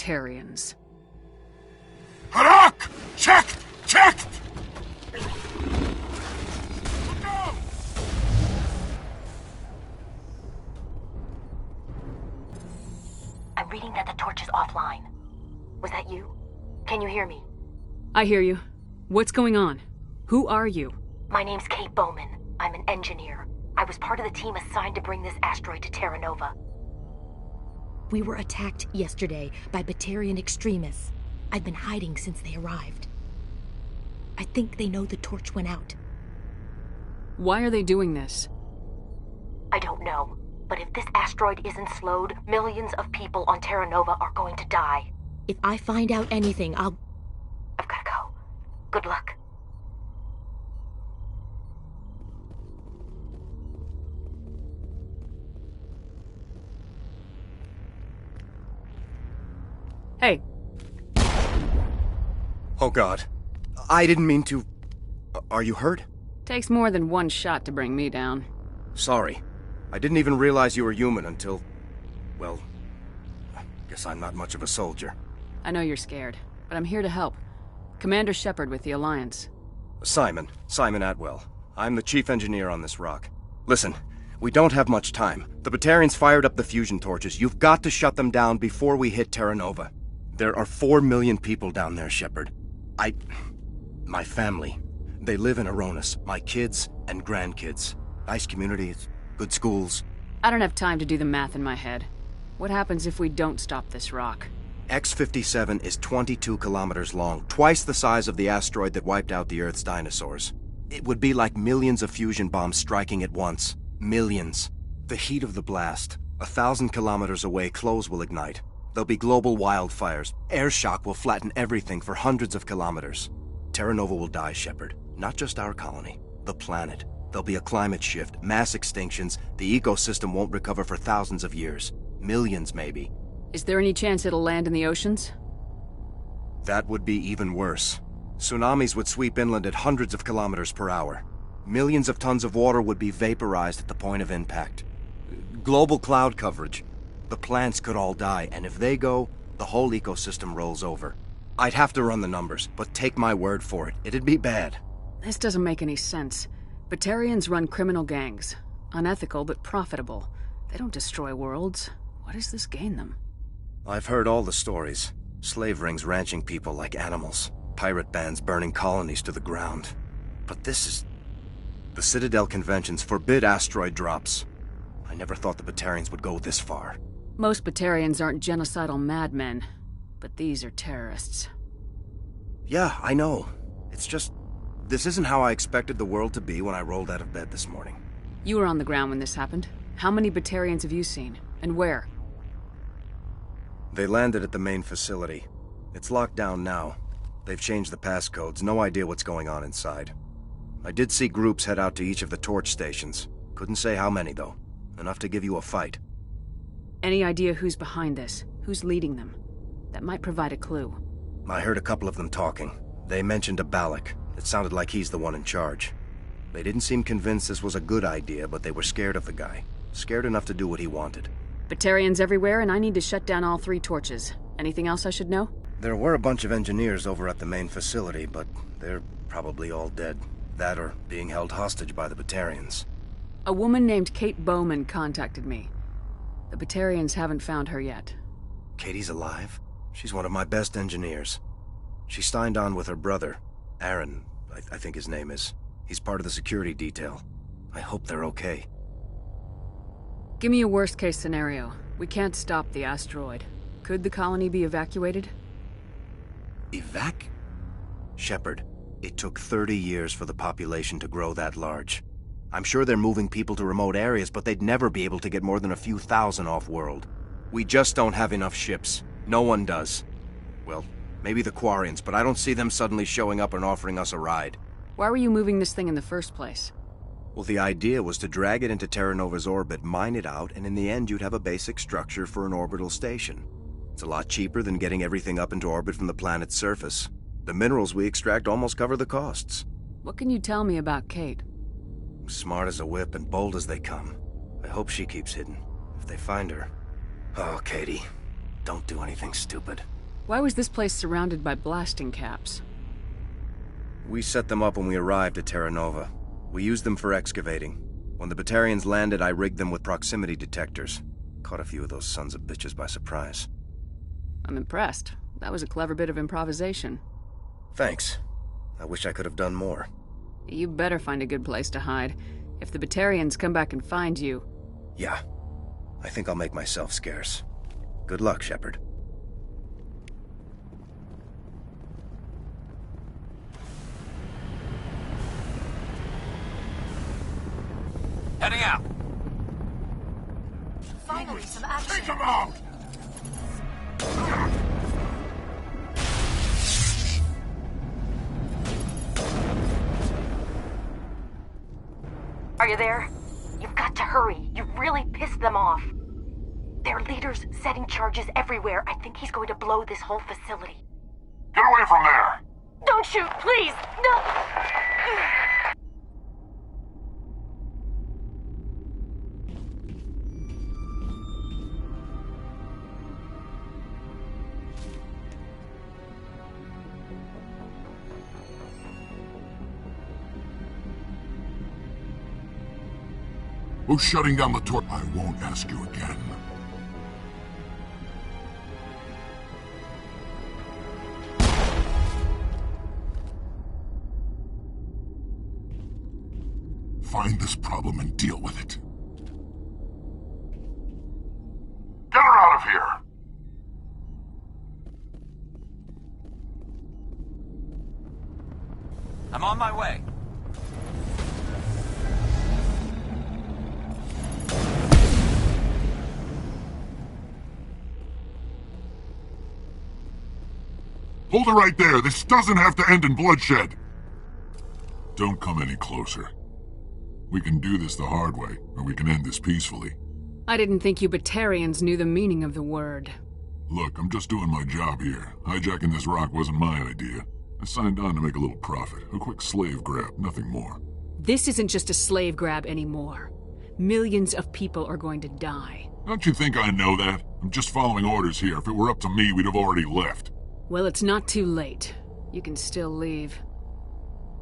[SPEAKER 4] Batarians.
[SPEAKER 9] Harak! Check! Check!
[SPEAKER 17] I'm reading that the torch is offline. Was that you? Can you hear me?
[SPEAKER 4] I hear you. What's going on? Who are you?
[SPEAKER 17] My name's Kate Bowman. I'm an engineer. I was part of the team assigned to bring this asteroid to Terra Nova.
[SPEAKER 18] We were attacked yesterday by Batarian extremists. I've been hiding since they arrived. I think they know the torch went out.
[SPEAKER 4] Why are they doing this?
[SPEAKER 17] I don't know. But if this asteroid isn't slowed, millions of people on Terra Nova are going to die.
[SPEAKER 18] If I find out anything,
[SPEAKER 17] I've gotta go. Good luck.
[SPEAKER 4] Hey.
[SPEAKER 19] Oh God. I didn't mean to... Are you hurt?
[SPEAKER 4] Takes more than one shot to bring me down.
[SPEAKER 19] Sorry. I didn't even realize you were human until... Well... Guess I'm not much of a soldier.
[SPEAKER 4] I know you're scared, but I'm here to help. Commander Shepard with the Alliance.
[SPEAKER 19] Simon Atwell. I'm the chief engineer on this rock. Listen, we don't have much time. The Batarians fired up the fusion torches. You've got to shut them down before we hit Terra Nova. There are 4 million people down there, Shepard. My family. They live in Aronis. My kids and grandkids. Nice community, good schools.
[SPEAKER 4] I don't have time to do the math in my head. What happens if we don't stop this rock?
[SPEAKER 19] X-57 is 22 kilometers long, twice the size of the asteroid that wiped out the Earth's dinosaurs. It would be like millions of fusion bombs striking at once. Millions. The heat of the blast. 1,000 kilometers away, clothes will ignite. There'll be global wildfires. Air shock will flatten everything for hundreds of kilometers. Terra Nova will die, Shepard. Not just our colony. The planet. There'll be a climate shift, mass extinctions. The ecosystem won't recover for thousands of years. Millions, maybe.
[SPEAKER 4] Is there any chance it'll land in the oceans?
[SPEAKER 19] That would be even worse. Tsunamis would sweep inland at hundreds of kilometers per hour. Millions of tons of water would be vaporized at the point of impact. Global cloud coverage. The plants could all die, and if they go, the whole ecosystem rolls over. I'd have to run the numbers, but take my word for it. It'd be bad.
[SPEAKER 4] This doesn't make any sense. Batarians run criminal gangs. Unethical, but profitable. They don't destroy worlds. What does this gain them?
[SPEAKER 19] I've heard all the stories. Slave rings ranching people like animals. Pirate bands burning colonies to the ground. But this is... The Citadel conventions forbid asteroid drops. I never thought the Batarians would go this far.
[SPEAKER 4] Most Batarians aren't genocidal madmen, but these are terrorists.
[SPEAKER 19] Yeah, I know. It's just... This isn't how I expected the world to be when I rolled out of bed this morning.
[SPEAKER 4] You were on the ground when this happened. How many Batarians have you seen? And where?
[SPEAKER 19] They landed at the main facility. It's locked down now. They've changed the passcodes. No idea what's going on inside. I did see groups head out to each of the torch stations. Couldn't say how many, though. Enough to give you a fight.
[SPEAKER 4] Any idea who's behind this? Who's leading them? That might provide a clue.
[SPEAKER 19] I heard a couple of them talking. They mentioned a Balak. It sounded like he's the one in charge. They didn't seem convinced this was a good idea, but they were scared of the guy. Scared enough to do what he wanted.
[SPEAKER 4] Batarians everywhere, and I need to shut down all 3 torches. Anything else I should know?
[SPEAKER 19] There were a bunch of engineers over at the main facility, but they're probably all dead. That or being held hostage by the Batarians.
[SPEAKER 4] A woman named Kate Bowman contacted me. The Batarians haven't found her yet.
[SPEAKER 19] Katie's alive? She's one of my best engineers. She signed on with her brother, Aaron, I think his name is. He's part of the security detail. I hope they're okay.
[SPEAKER 4] Give me a worst-case scenario. We can't stop the asteroid. Could the colony be evacuated?
[SPEAKER 19] Shepard, it took 30 years for the population to grow that large. I'm sure they're moving people to remote areas, but they'd never be able to get more than a few thousand off-world. We just don't have enough ships. No one does. Well, maybe the Quarians, but I don't see them suddenly showing up and offering us a ride.
[SPEAKER 4] Why were you moving this thing in the first place?
[SPEAKER 19] Well, the idea was to drag it into Terra Nova's orbit, mine it out, and in the end you'd have a basic structure for an orbital station. It's a lot cheaper than getting everything up into orbit from the planet's surface. The minerals we extract almost cover the costs.
[SPEAKER 4] What can you tell me about Kate?
[SPEAKER 19] Smart as a whip and bold as they come. I hope she keeps hidden. If they find her... Oh, Katie, don't do anything stupid.
[SPEAKER 4] Why was this place surrounded by blasting caps?
[SPEAKER 19] We set them up when we arrived at Terra Nova. We used them for excavating. When the Batarians landed, I rigged them with proximity detectors. Caught a few of those sons of bitches by surprise.
[SPEAKER 4] I'm impressed. That was a clever bit of improvisation.
[SPEAKER 19] Thanks. I wish I could have done more.
[SPEAKER 4] You better find a good place to hide. If the Batarians come back and find you...
[SPEAKER 19] Yeah. I think I'll make myself scarce. Good luck, Shepard.
[SPEAKER 1] Heading out.
[SPEAKER 17] Finally, some action.
[SPEAKER 9] Take him out!
[SPEAKER 17] Are you there? You've got to hurry. You really pissed them off. Their leader's setting charges everywhere. I think he's going to blow this whole facility.
[SPEAKER 9] Get away from there!
[SPEAKER 17] Don't shoot, please! No!
[SPEAKER 9] Who's shutting down the torch? I won't ask you again. Find this problem and deal with it. Get her out of here!
[SPEAKER 1] I'm on my way.
[SPEAKER 9] Hold it right there. This doesn't have to end in bloodshed. Don't come any closer. We can do this the hard way, or we can end this peacefully.
[SPEAKER 4] I didn't think you Batarians knew the meaning of the word.
[SPEAKER 9] Look, I'm just doing my job here. Hijacking this rock wasn't my idea. I signed on to make a little profit. A quick slave grab, nothing more.
[SPEAKER 4] This isn't just a slave grab anymore. Millions of people are going to die.
[SPEAKER 9] Don't you think I know that? I'm just following orders here. If it were up to me, we'd have already left.
[SPEAKER 4] Well, it's not too late. You can still leave.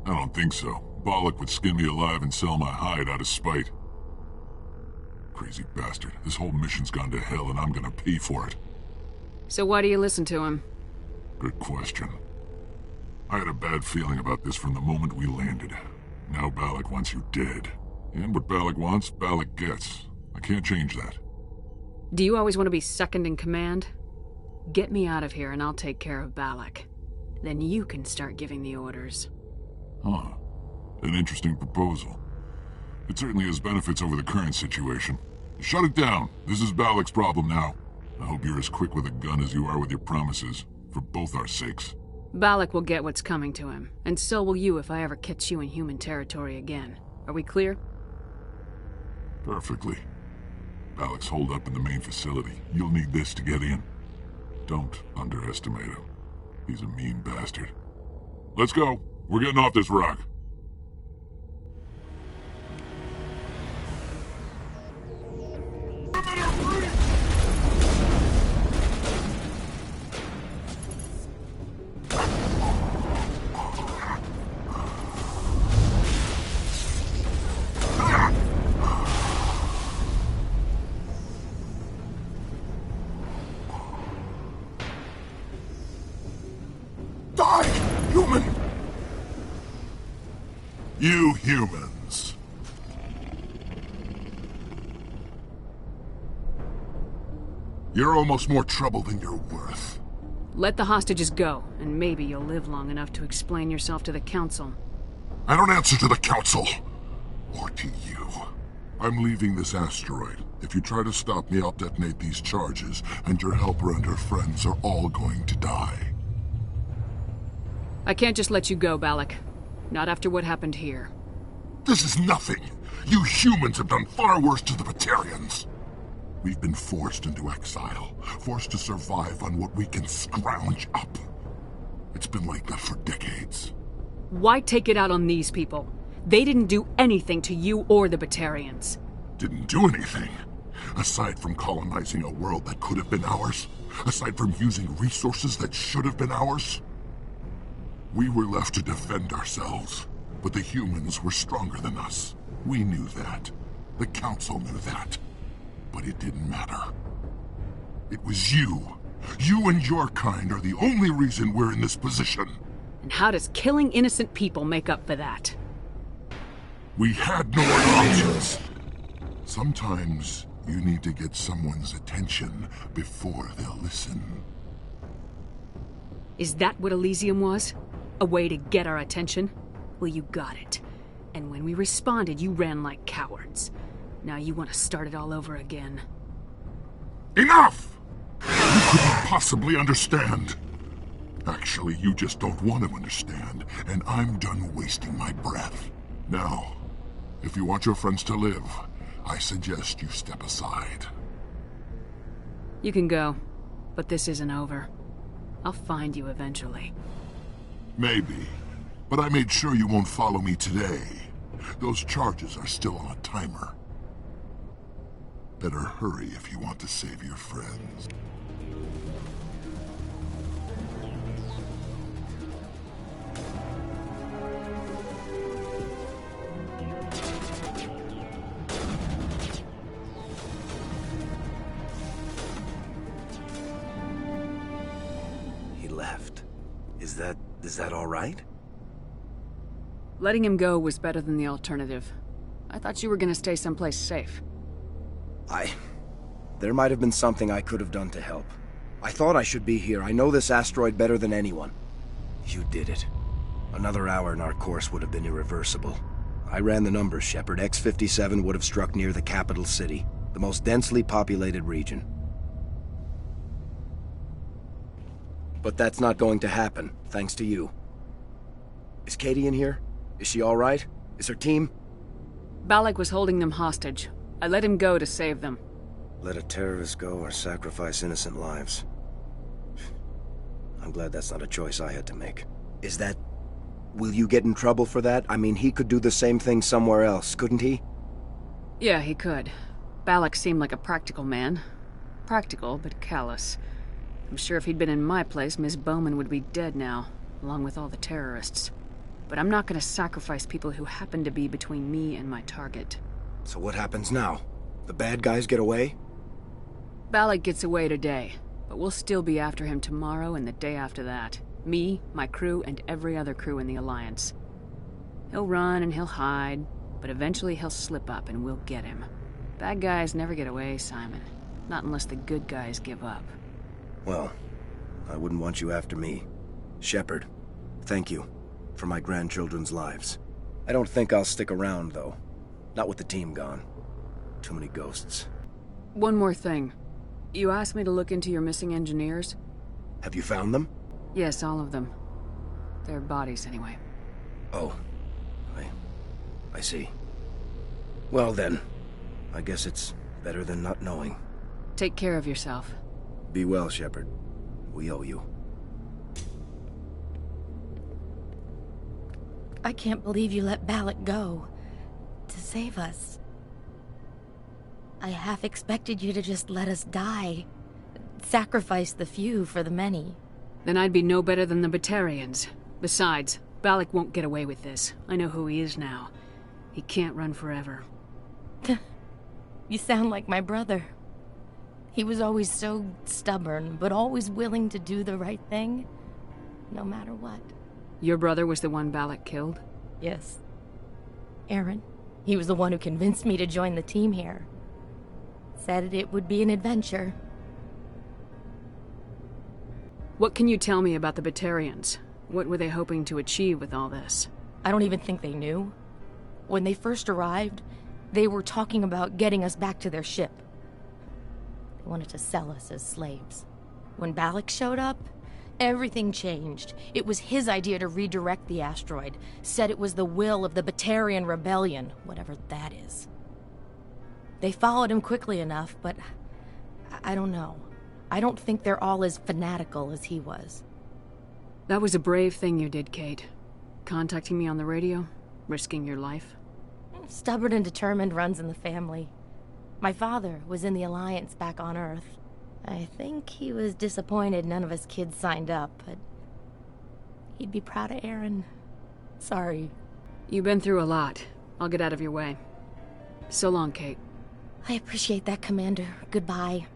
[SPEAKER 9] I don't think so. Bollock would skin me alive and sell my hide out of spite. Crazy bastard. This whole mission's gone to hell and I'm gonna pay for it.
[SPEAKER 4] So why do you listen to him?
[SPEAKER 9] Good question. I had a bad feeling about this from the moment we landed. Now Bollock wants you dead. And what Bollock wants, Bollock gets. I can't change that.
[SPEAKER 4] Do you always want to be second in command? Get me out of here and I'll take care of Bollock. Then you can start giving the orders.
[SPEAKER 9] Huh. An interesting proposal. It certainly has benefits over the current situation. Shut it down. This is Bollock's problem now. I hope you're as quick with a gun as you are with your promises, for both our sakes.
[SPEAKER 4] Bollock will get what's coming to him, and so will you if I ever catch you in human territory again. Are we clear?
[SPEAKER 9] Perfectly. Bollock's holed up in the main facility. You'll need this to get in. Don't underestimate him. He's a mean bastard. Let's go. We're getting off this rock. You humans. You're almost more trouble than you're worth.
[SPEAKER 4] Let the hostages go, and maybe you'll live long enough to explain yourself to the Council.
[SPEAKER 9] I don't answer to the Council. Or to you. I'm leaving this asteroid. If you try to stop me, I'll detonate these charges, and your helper and her friends are all going to die.
[SPEAKER 4] I can't just let you go, Bollock. Not after what happened here.
[SPEAKER 9] This is nothing. You humans have done far worse to the Batarians. We've been forced into exile, forced to survive on what we can scrounge up. It's been like that for decades.
[SPEAKER 4] Why take it out on these people? They didn't do anything to you or the Batarians.
[SPEAKER 9] Didn't do anything. Aside from colonizing a world that could have been ours, aside from using resources that should have been ours? We were left to defend ourselves, but the humans were stronger than us. We knew that. The Council knew that. But it didn't matter. It was you. You and your kind are the only reason we're in this position.
[SPEAKER 4] And how does killing innocent people make up for that?
[SPEAKER 9] We had no other options. Sometimes you need to get someone's attention before they'll listen.
[SPEAKER 4] Is that what Elysium was? A way to get our attention? Well, you got it. And when we responded, you ran like cowards. Now you want to start it all over again.
[SPEAKER 9] Enough! You couldn't possibly understand. Actually, you just don't want to understand, and I'm done wasting my breath. Now, if you want your friends to live, I suggest you step aside.
[SPEAKER 4] You can go, but this isn't over. I'll find you eventually.
[SPEAKER 9] Maybe, but I made sure you won't follow me today. Those charges are still on a timer. Better hurry if you want to save your friends.
[SPEAKER 19] He left. Is that all right?
[SPEAKER 4] Letting him go was better than the alternative. I thought you were gonna stay someplace safe.
[SPEAKER 19] There might have been something I could have done to help. I thought I should be here. I know this asteroid better than anyone. You did it. Another hour and our course would have been irreversible. I ran the numbers, Shepard. X-57 would have struck near the capital city, the most densely populated region. But that's not going to happen, thanks to you. Is Katie in here? Is she all right? Is her team?
[SPEAKER 4] Balak was holding them hostage. I let him go to save them.
[SPEAKER 19] Let a terrorist go or sacrifice innocent lives. I'm glad that's not a choice I had to make. Is that... Will you get in trouble for that? I mean, he could do the same thing somewhere else, couldn't he?
[SPEAKER 4] Yeah, he could. Balak seemed like a practical man. Practical, but callous. I'm sure if he'd been in my place, Miss Bowman would be dead now, along with all the terrorists. But I'm not gonna sacrifice people who happen to be between me and my target.
[SPEAKER 19] So what happens now? The bad guys get away?
[SPEAKER 4] Balak gets away today, but we'll still be after him tomorrow and the day after that. Me, my crew, and every other crew in the Alliance. He'll run and he'll hide, but eventually he'll slip up and we'll get him. Bad guys never get away, Simon. Not unless the good guys give up.
[SPEAKER 19] Well, I wouldn't want you after me. Shepard, thank you for my grandchildren's lives. I don't think I'll stick around, though. Not with the team gone. Too many ghosts.
[SPEAKER 4] One more thing. You asked me to look into your missing engineers?
[SPEAKER 19] Have you found them?
[SPEAKER 4] Yes, all of them. Their bodies, anyway.
[SPEAKER 19] Oh. I see. Well then, I guess it's better than not knowing.
[SPEAKER 4] Take care of yourself.
[SPEAKER 19] Be well, Shepard. We owe you.
[SPEAKER 18] I can't believe you let Balak go. To save us. I half expected you to just let us die. Sacrifice the few for the many.
[SPEAKER 4] Then I'd be no better than the Batarians. Besides, Balak won't get away with this. I know who he is now. He can't run forever.
[SPEAKER 18] You sound like my brother. He was always so stubborn, but always willing to do the right thing, no matter what.
[SPEAKER 4] Your brother was the one Balak killed?
[SPEAKER 18] Yes. Aaron. He was the one who convinced me to join the team here. Said it would be an adventure.
[SPEAKER 4] What can you tell me about the Batarians? What were they hoping to achieve with all this?
[SPEAKER 18] I don't even think they knew. When they first arrived, they were talking about getting us back to their ship. They wanted to sell us as slaves. When Balak showed up, everything changed. It was his idea to redirect the asteroid. Said it was the will of the Batarian Rebellion, whatever that is. They followed him quickly enough, but I don't know. I don't think they're all as fanatical as he was.
[SPEAKER 4] That was a brave thing you did, Kate. Contacting me on the radio, risking your life.
[SPEAKER 18] Stubborn and determined runs in the family. My father was in the Alliance back on Earth. I think he was disappointed none of us kids signed up, but he'd be proud of Aaron. Sorry.
[SPEAKER 4] You've been through a lot. I'll get out of your way. So long, Kate.
[SPEAKER 18] I appreciate that, Commander. Goodbye.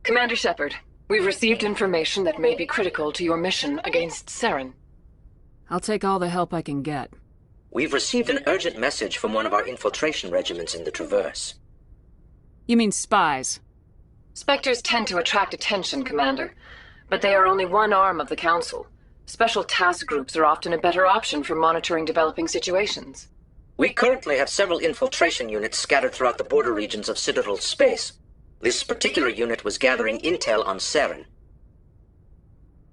[SPEAKER 20] Commander Shepard, we've received information that may be critical to your mission against Saren.
[SPEAKER 4] I'll take all the help I can get.
[SPEAKER 21] We've received an urgent message from one of our infiltration regiments in the Traverse.
[SPEAKER 4] You mean spies?
[SPEAKER 20] Spectres tend to attract attention, Commander, but they are only one arm of the Council. Special task groups are often a better option for monitoring developing situations.
[SPEAKER 21] We currently have several infiltration units scattered throughout the border regions of Citadel space. This particular unit was gathering intel on Saren.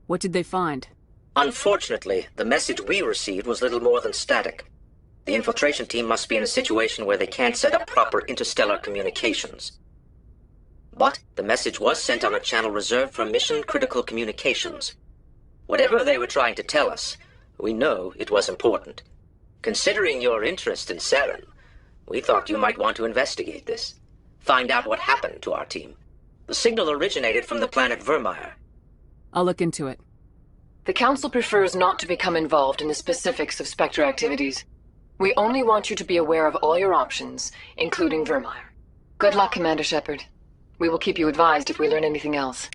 [SPEAKER 4] What did they find?
[SPEAKER 21] Unfortunately, the message we received was little more than static. The infiltration team must be in a situation where they can't set up proper interstellar communications. But the message was sent on a channel reserved for mission-critical communications. Whatever they were trying to tell us, we know it was important. Considering your interest in Saren, we thought you might want to investigate this. Find out what happened to our team. The signal originated from the planet Vermeer.
[SPEAKER 4] I'll look into it.
[SPEAKER 20] The Council prefers not to become involved in the specifics of Spectre activities. We only want you to be aware of all your options, including Vermeer. Good luck, Commander Shepard. We will keep you advised if we learn anything else.